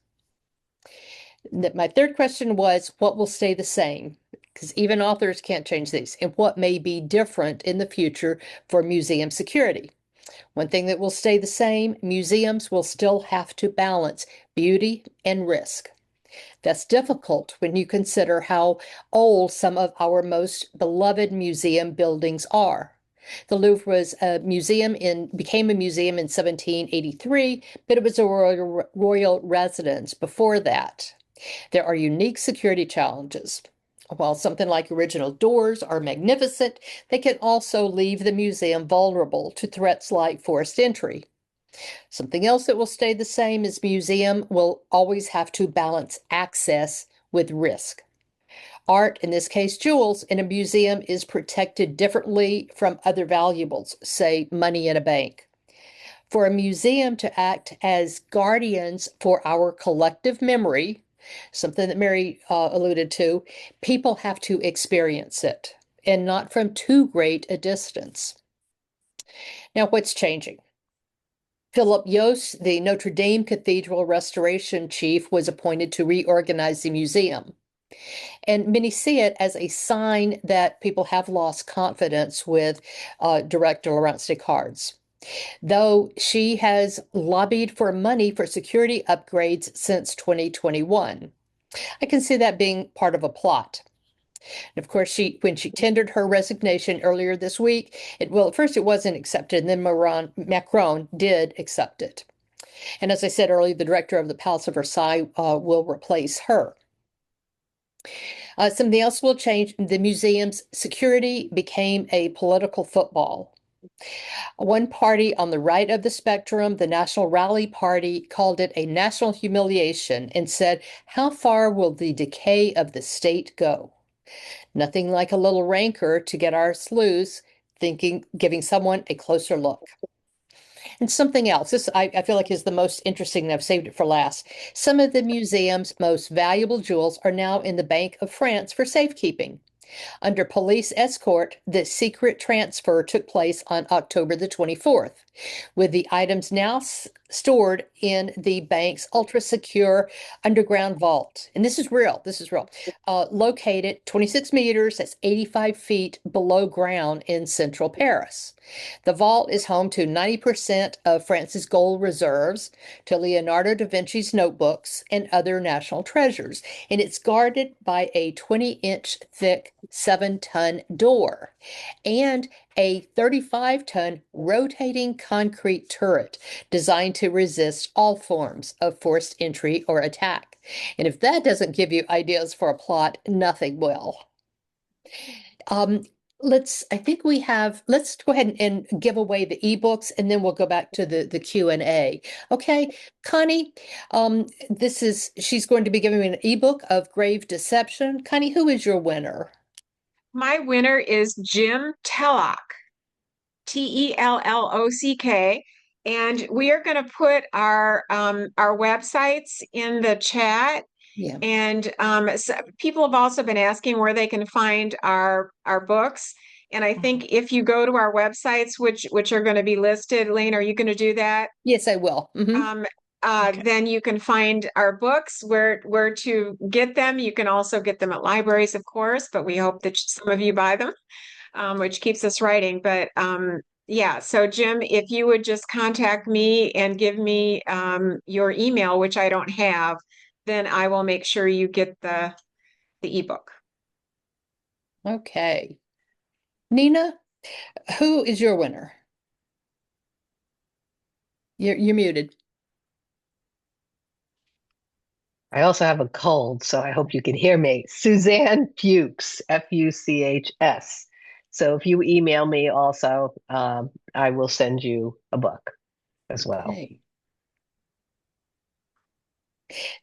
Speaker 2: My third question was, what will stay the same? Because even authors can't change these. And what may be different in the future for museum security? One thing that will stay the same, museums will still have to balance beauty and risk. That's difficult when you consider how old some of our most beloved museum buildings are. The Louvre was became a museum in 1783, but it was a royal residence before that. There are unique security challenges. While something like original doors are magnificent, they can also leave the museum vulnerable to threats like forced entry. Something else that will stay the same is museum will always have to balance access with risk. Art, in this case jewels, in a museum is protected differently from other valuables, say money in a bank. For a museum to act as guardians for our collective memory, something that Mary alluded to, people have to experience it, and not from too great a distance. Now, what's changing? Philip Yost, the Notre Dame Cathedral restoration chief, was appointed to reorganize the museum. And many see it as a sign that people have lost confidence with Director Laurence Descartes. Though she has lobbied for money for security upgrades since 2021. I can see that being part of a plot. And of course, when she tendered her resignation earlier this week, at first it wasn't accepted, and then Macron did accept it. And as I said earlier, the director of the Palace of Versailles will replace her. Something else will change. The museum's security became a political football. One party on the right of the spectrum, the National Rally Party, called it a national humiliation and said, how far will the decay of the state go? Nothing like a little rancor to get our slews giving someone a closer look. And something else, this I feel like is the most interesting, and I've saved it for last. Some of the museum's most valuable jewels are now in the Bank of France for safekeeping. Under police escort, the secret transfer took place on October the 24th, with the items now stored in the bank's ultra-secure underground vault. And this is real, located 26 meters, that's 85 feet below ground in central Paris. The vault is home to 90% of France's gold reserves, to Leonardo da Vinci's notebooks, and other national treasures. And it's guarded by a 20-inch thick 7-ton door and a 35-ton rotating concrete turret designed to resist all forms of forced entry or attack. And if that doesn't give you ideas for a plot, nothing will. Let's go ahead and give away the ebooks, and then we'll go back to the Q&A. Okay, Connie, she's going to be giving me an ebook of Grave Deception. Connie, who is your winner?
Speaker 5: My winner is Jim Tellock, Tellock, and we are going to put our websites in the chat.
Speaker 2: Yeah.
Speaker 5: And so people have also been asking where they can find our books. And I think if you go to our websites, which are going to be listed, Lane, are you going to do that?
Speaker 2: Yes, I will. Mm-hmm.
Speaker 5: Okay. Then you can find our books, where to get them. You can also get them at libraries, of course, but we hope that some of you buy them, which keeps us writing. But yeah, so Jim, if you would just contact me and give me your email, which I don't have, then I will make sure you get the ebook.
Speaker 2: Okay. Nina, who is your winner? You're muted.
Speaker 3: I also have a cold, so I hope you can hear me. Suzanne Fuchs, Fuchs. So if you email me also, I will send you a book as well.
Speaker 2: Okay.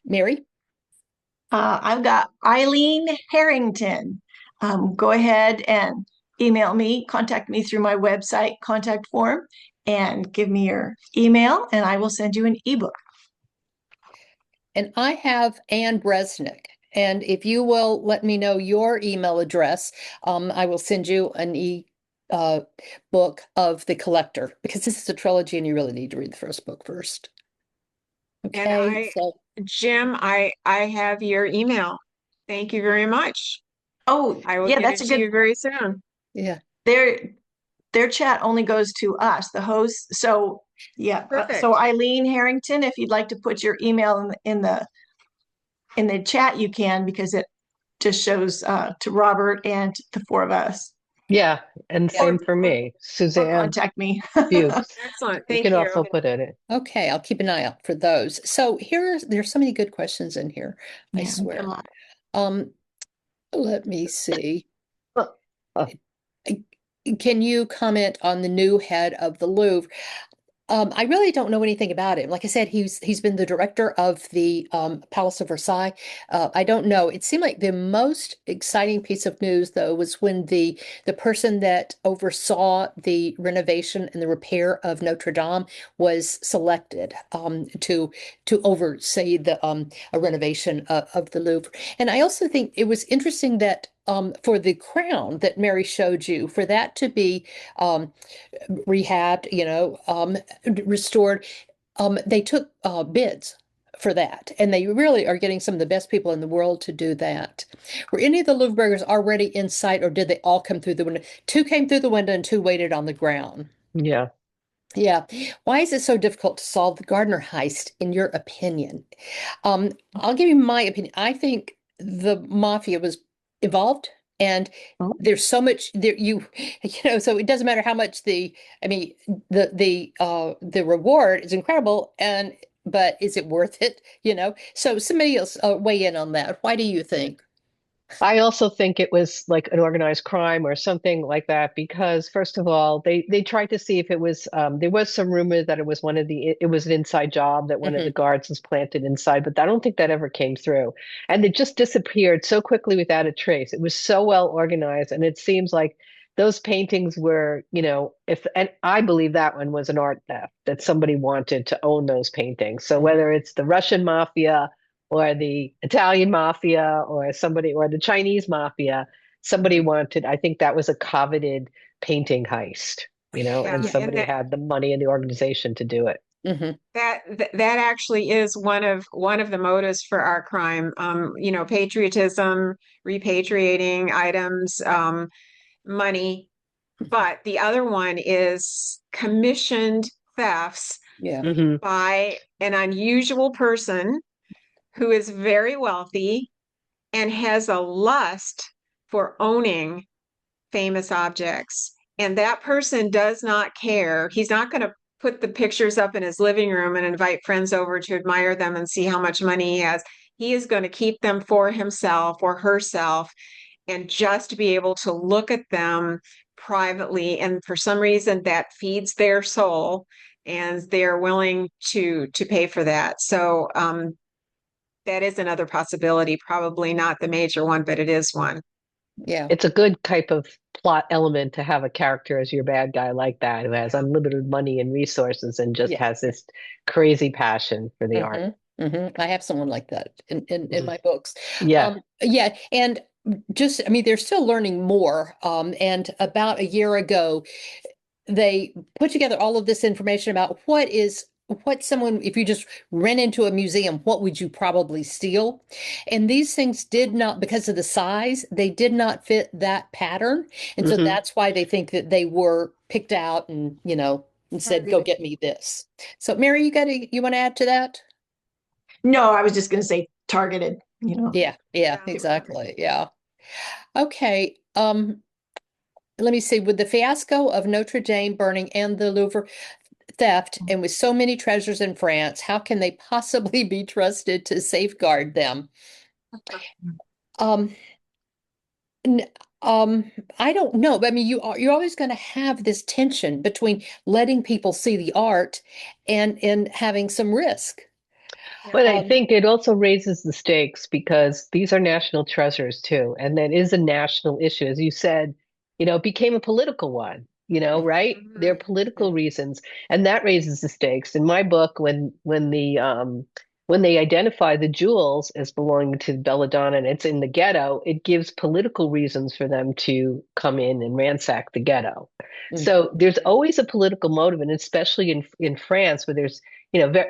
Speaker 2: Mary?
Speaker 4: I've got Eileen Harrington. Go ahead and email me, contact me through my website contact form, and give me your email, and I will send you an ebook.
Speaker 2: And I have Ann Bresnick. And if you will let me know your email address, I will send you an book of The Collector, because this is a trilogy and you really need to read the first book first. Okay, so
Speaker 5: Jim, I have your email. Thank you very much.
Speaker 4: Oh,
Speaker 5: I will
Speaker 4: yeah,
Speaker 5: get
Speaker 4: that's
Speaker 5: it
Speaker 4: a
Speaker 5: to
Speaker 4: good.
Speaker 5: you very soon.
Speaker 2: yeah.
Speaker 4: Their chat only goes to us, the hosts. So yeah,
Speaker 5: Perfect.
Speaker 4: so Eileen Harrington, if you'd like to put your email in the chat, you can, because it just shows to Robert and the four of us.
Speaker 3: Yeah, and same for me,
Speaker 4: Or
Speaker 3: Suzanne
Speaker 4: contact me.
Speaker 3: Fuchs.
Speaker 5: Excellent.
Speaker 3: You
Speaker 5: Thank
Speaker 3: can
Speaker 5: you.
Speaker 3: also put it.
Speaker 2: Okay, I'll keep an eye out for those. So there's so many good questions in here, I
Speaker 4: Yeah, a
Speaker 2: swear.
Speaker 4: lot.
Speaker 2: Um, let me see.
Speaker 3: Uh,
Speaker 2: Can you comment on the new head of the Louvre? I really don't know anything about him. Like I said, he's been the director of the Palace of Versailles. I don't know. It seemed like the most exciting piece of news, though, was when the person that oversaw the renovation and the repair of Notre Dame was selected to oversee the a renovation of the Louvre. And I also think it was interesting that for the crown that Mary showed you, for that to be rehabbed, restored. They took bids for that, and they really are getting some of the best people in the world to do that. Were any of the Louvre burgers already in sight, or did they all come through the window? Two came through the window and two waited on the ground.
Speaker 3: yeah.
Speaker 2: Yeah. Why is it so difficult to solve the Gardner heist, in your opinion? I'll give you my opinion. I think the mafia was involved, and
Speaker 4: Oh.
Speaker 2: there's so much there so it doesn't matter how much I mean, the reward is incredible, but is it worth it? So somebody else weigh in on that. Why do you think?
Speaker 3: I also think it was like an organized crime or something like that because first of all, they tried to see if it was there was some rumor that it was an inside job that one of the
Speaker 2: Mhm.
Speaker 3: guards was planted inside, but I don't think that ever came through. And it just disappeared so quickly without a trace. It was so well organized, and it seems like those paintings were, if and I believe that one was an art theft that somebody wanted to own those paintings. So whether it's the Russian mafia or the Italian mafia or somebody or the Chinese mafia, somebody wanted, I think that was a coveted painting heist,
Speaker 5: Yeah,
Speaker 3: and
Speaker 2: Yeah.
Speaker 5: and
Speaker 3: somebody had the money and the organization to do it.
Speaker 2: Hmm.
Speaker 5: that actually is one of the motives for our crime. Patriotism, repatriating items, money. But the other one is commissioned thefts
Speaker 2: Yeah.
Speaker 3: Hmm.
Speaker 5: by an unusual person who is very wealthy and has a lust for owning famous objects. And that person does not care. He's not going to put the pictures up in his living room and invite friends over to admire them and see how much money he has. He is going to keep them for himself or herself and just be able to look at them privately. And for some reason, that feeds their soul, and they're willing to pay for that. So that is another possibility. Probably not the major one, but it is one.
Speaker 2: Yeah.
Speaker 3: It's a good type of plot element to have a character as your bad guy like that who has unlimited money and resources and just
Speaker 2: Yeah.
Speaker 3: has this crazy passion for the art.
Speaker 2: I have someone like that in
Speaker 3: Mhm.
Speaker 2: my books.
Speaker 3: Yeah.
Speaker 2: Yeah, and just, I mean, they're still learning more. And about a year ago, they put together all of this information about what someone, if you just ran into a museum, what would you probably steal? And these things did not, because of the size, they did not fit that pattern. And so
Speaker 3: Hmm.
Speaker 2: that's why they think that they were picked out and said, go get me this. So Mary, you want to add to that?
Speaker 4: No, I was just going to say targeted.
Speaker 2: Yeah,
Speaker 5: Yeah.
Speaker 2: exactly. Yeah. Okay. Let me see. With the fiasco of Notre Dame burning and the Louvre, theft and with so many treasures in France, how can they possibly be trusted to safeguard them? Um, n- I don't know. I mean, you're always going to have this tension between letting people see the art and having some risk.
Speaker 3: But I
Speaker 2: Um,
Speaker 3: think it also raises the stakes because these are national treasures too. And that is a national issue. As you said, it became a political one, right? There are political reasons. And that raises the stakes. In my book, when they identify the jewels as belonging to Belladonna and it's in the ghetto, it gives political reasons for them to come in and ransack the ghetto.
Speaker 2: Mm.
Speaker 3: So there's always a political motive, and especially in France, where there's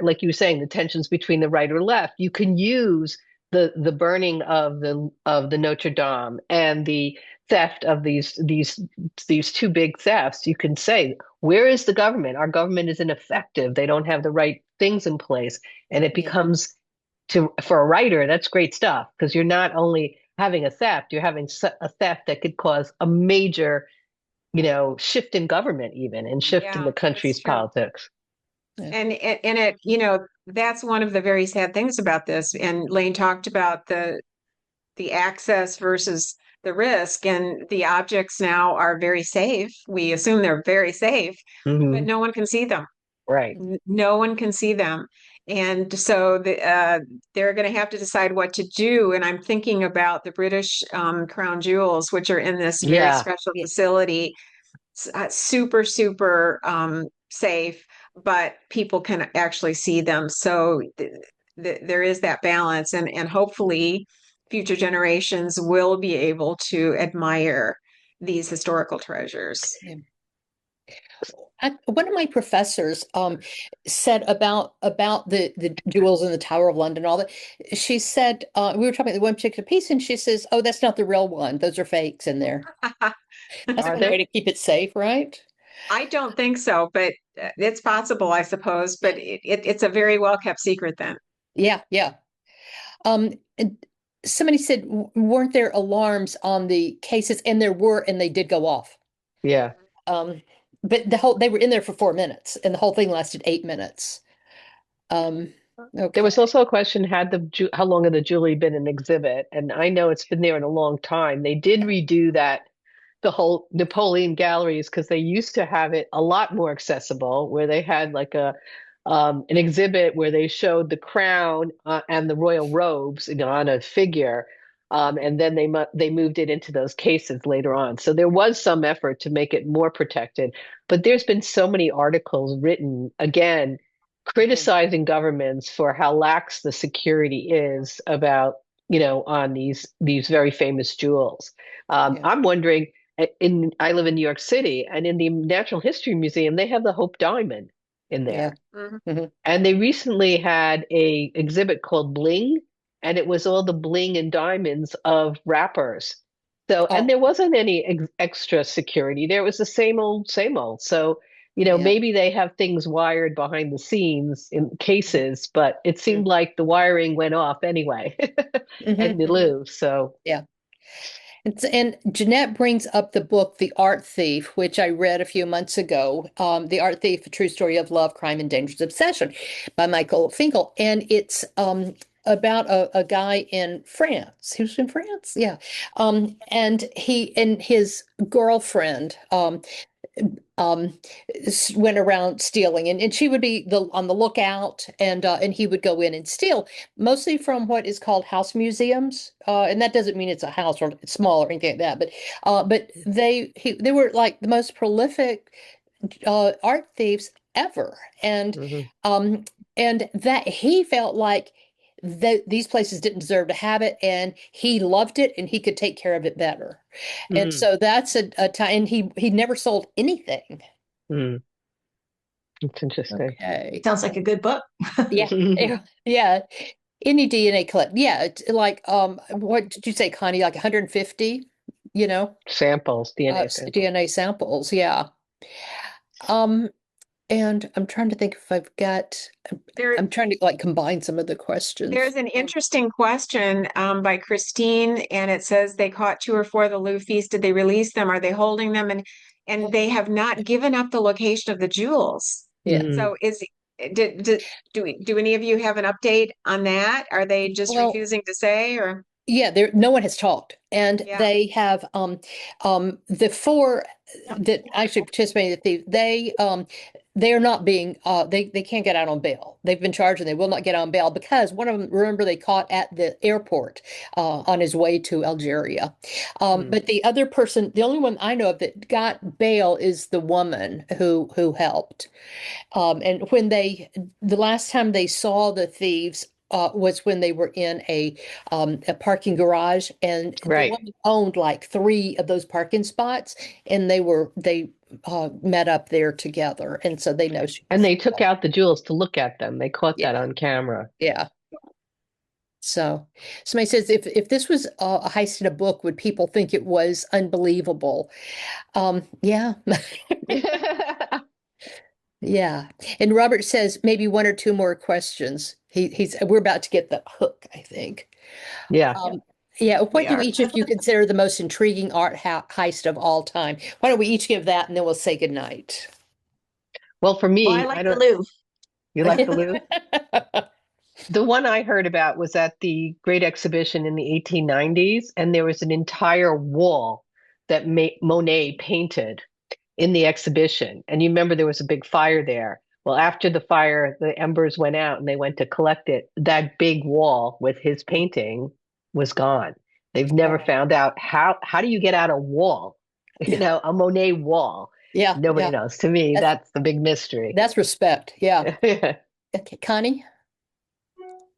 Speaker 3: like you were saying, the tensions between the right or left. You can use the burning of the Notre Dame and the theft of these two big thefts. You can say, where is the government? Our government is ineffective. They don't have the right things in place, and it
Speaker 2: Yeah.
Speaker 3: becomes for a writer, that's great stuff because you're not only having a theft, you're having a theft that could cause a major, shift in government even and shift in
Speaker 5: Yeah,
Speaker 3: the
Speaker 5: that's
Speaker 3: country's
Speaker 5: true.
Speaker 3: politics.
Speaker 5: And that's one of the very sad things about this. And Lane talked about the access versus the risk, and the objects now are very safe. We assume they're very safe, but no one can see them.
Speaker 3: Right.
Speaker 5: No one can see them. And so they're going to have to decide what to do. And I'm thinking about the British crown jewels, which are in this very
Speaker 3: Yeah.
Speaker 5: special facility, super, super safe, but people can actually see them. So there is that balance, and hopefully future generations will be able to admire these historical treasures.
Speaker 2: Yeah. One of my professors said about the jewels in the Tower of London, all that. She said we were talking about the one particular piece, and she says, "Oh, that's not the real one. Those are fakes in there." That's
Speaker 3: Are
Speaker 2: one way
Speaker 3: they?
Speaker 2: to keep it safe, right?
Speaker 5: I don't think so, but it's possible, I suppose. But it's a very well kept secret then.
Speaker 2: Yeah, yeah. And somebody said, weren't there alarms on the cases? And there were, and they did go off.
Speaker 3: Yeah.
Speaker 2: But they were in there for 4 minutes, and the whole thing lasted 8 minutes. Okay.
Speaker 3: There was also a question, how long had the jewelry been an exhibit? And I know it's been there in a long time. They did redo the whole Napoleon galleries, because they used to have it a lot more accessible, where they had like an exhibit where they showed the crown and the royal robes, on a figure. And then they moved it into those cases later on. So there was some effort to make it more protected. But there's been so many articles written, again, criticizing governments for how lax the security is about, on these very famous jewels.
Speaker 2: Yeah.
Speaker 3: I'm wondering, I live in New York City, and in the Natural History Museum, they have the Hope Diamond in
Speaker 2: Yeah.
Speaker 3: there.
Speaker 2: Mhm.
Speaker 3: And they recently had a exhibit called Bling, and it was all the bling and diamonds of rappers. So,
Speaker 2: Oh,
Speaker 3: and there wasn't any extra security. There was the same old, same old. So,
Speaker 2: yeah.
Speaker 3: maybe they have things wired behind the scenes in cases, but it seemed
Speaker 2: Mhm.
Speaker 3: like the wiring went off anyway at the
Speaker 2: Mhm.
Speaker 3: Louvre. So,
Speaker 2: Yeah. And Jeanette brings up the book, The Art Thief, which I read a few months ago. The Art Thief, A True Story of Love, Crime, and Dangerous Obsession by Michael Finkel. And it's about a guy in France. He was in France? Yeah. And he and his girlfriend um went around stealing, and she would be on the lookout, and he would go in and steal mostly from what is called house museums, and that doesn't mean it's a house or it's small or anything like that, but they were like the most prolific art thieves ever,
Speaker 3: mhm.
Speaker 2: um and that he felt like these places didn't deserve to have it, and he loved it, and he could take care of it better. And
Speaker 3: Mm,
Speaker 2: so that's a time, and he never sold anything.
Speaker 3: mm. It's interesting.
Speaker 2: Okay.
Speaker 4: Sounds like a good book.
Speaker 2: Yeah. Yeah. Yeah. Any DNA collect. Yeah. It's like, what did you say, Connie? Like 150,
Speaker 3: Samples, DNA samples.
Speaker 2: DNA samples. Yeah. Um, and I'm trying to think if
Speaker 5: There,
Speaker 2: I'm trying to like combine some of the questions.
Speaker 5: there's an interesting question by Christine, and it says they caught 2 or 4 of the Louvre feast. Did they release them? Are they holding them? And they have not given up the location of the jewels.
Speaker 2: Yeah.
Speaker 1: Mm.
Speaker 5: So do any of you have an update on that? Are they just
Speaker 2: Well,
Speaker 5: refusing to say, or?
Speaker 2: Yeah, no one has talked, and
Speaker 5: Yeah.
Speaker 2: they have the four that actually participated in they are not being they can't get out on bail. They've been charged and they will not get on bail because one of them, remember, they caught at the airport on his way to Algeria. But the other person, the only one I know of that got bail is the woman who helped. And the last time they saw the thieves was when they were in a parking garage, and the
Speaker 3: Right.
Speaker 2: woman owned like 3 of those parking spots, and they met up there together, and so they know she.
Speaker 3: And they took out the jewels to look at them. They caught that
Speaker 2: Yeah.
Speaker 3: on camera.
Speaker 2: Yeah. So somebody says if this was a heist in a book, would people think it was unbelievable? Yeah. Yeah. And Robert says maybe 1 or 2 more questions. We're about to get the hook, I think.
Speaker 3: Yeah.
Speaker 2: Yeah. What
Speaker 5: We
Speaker 2: do
Speaker 5: are.
Speaker 2: each of you consider the most intriguing art heist of all time? Why don't we each give that and then we'll say goodnight?
Speaker 3: Well, for me,
Speaker 4: Well, I like the Louvre.
Speaker 3: You like the Louvre? The one I heard about was at the Great Exhibition in the 1890s, and there was an entire wall that Monet painted in the exhibition. And you remember there was a big fire there. Well, after the fire, the embers went out and they went to collect it. That big wall with his painting was gone. They've never found out how do you get out a wall, a Monet wall.
Speaker 2: Yeah.
Speaker 3: Nobody knows. To me, that's the big mystery.
Speaker 2: That's respect. Yeah. Okay, Connie?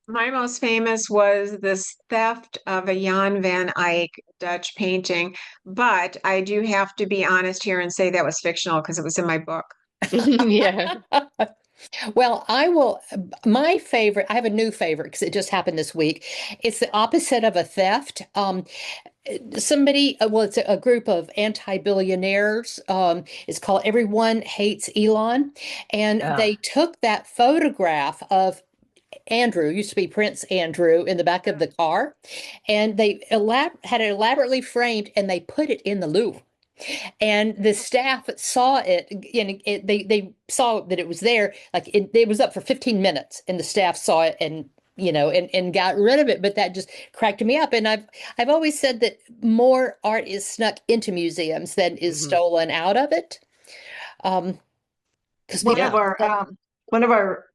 Speaker 5: My most famous was this theft of a Jan van Eyck Dutch painting, but I do have to be honest here and say that was fictional because it was in my book.
Speaker 3: Yeah.
Speaker 2: Well, my favorite, I have a new favorite because it just happened this week. It's the opposite of a theft. It's a group of anti-billionaires. It's called Everyone Hates Elon. And they took that photograph of Andrew, used to be Prince Andrew, in the back of the car, and they had it elaborately framed and they put it in the Louvre. And the staff saw it, and they saw that it was there. Like it was up for 15 minutes, and the staff saw it and and got rid of it. But that just cracked me up. And I've always said that more art is snuck into museums than is stolen out of it. Because
Speaker 4: One of our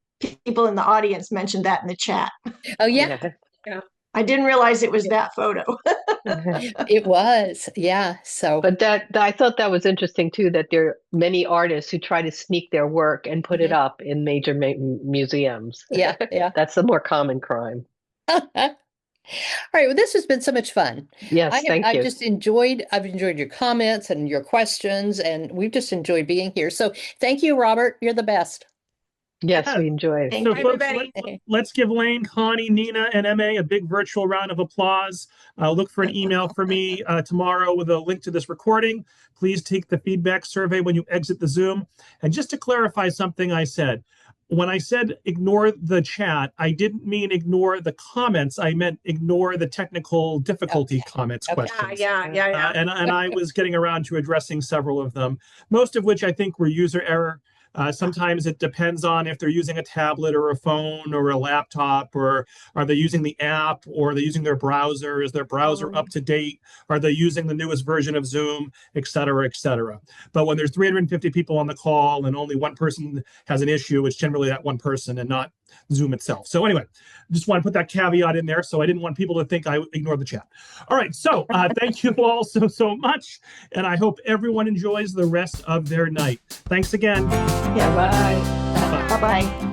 Speaker 4: people in the audience mentioned that in the chat.
Speaker 2: Oh yeah.
Speaker 4: I didn't realize it was that photo.
Speaker 2: It was, yeah. So,
Speaker 3: but I thought that was interesting too, that there are many artists who try to sneak their work and put it up in major museums.
Speaker 2: Yeah.
Speaker 3: That's the more common crime.
Speaker 2: All right. Well, this has been so much fun.
Speaker 3: Yes, thank you.
Speaker 2: I've enjoyed your comments and your questions, and we've just enjoyed being here. So thank you, Robert. You're the best.
Speaker 3: Yes, we enjoyed it.
Speaker 1: So folks,
Speaker 5: everybody.
Speaker 1: let's give Lane, Connie, Nina, and MA a big virtual round of applause. Look for an email from me tomorrow with a link to this recording. Please take the feedback survey when you exit the Zoom. And just to clarify something I said, when I said ignore the chat, I didn't mean ignore the comments. I meant ignore the technical difficulty comments questions.
Speaker 5: Yeah.
Speaker 1: And I was getting around to addressing several of them, most of which I think were user error. Sometimes it depends on if they're using a tablet or a phone or a laptop, or are they using the app, or are they using their browser? Is their browser up to date? Are they using the newest version of Zoom, et cetera, et cetera? But when there's 350 people on the call and only one person has an issue, it's generally that one person and not Zoom itself. So anyway, just want to put that caveat in there. So I didn't want people to think I ignored the chat. All right. So thank you all so much. And I hope everyone enjoys the rest of their night. Thanks again.
Speaker 3: Yeah, bye.
Speaker 4: Bye-bye.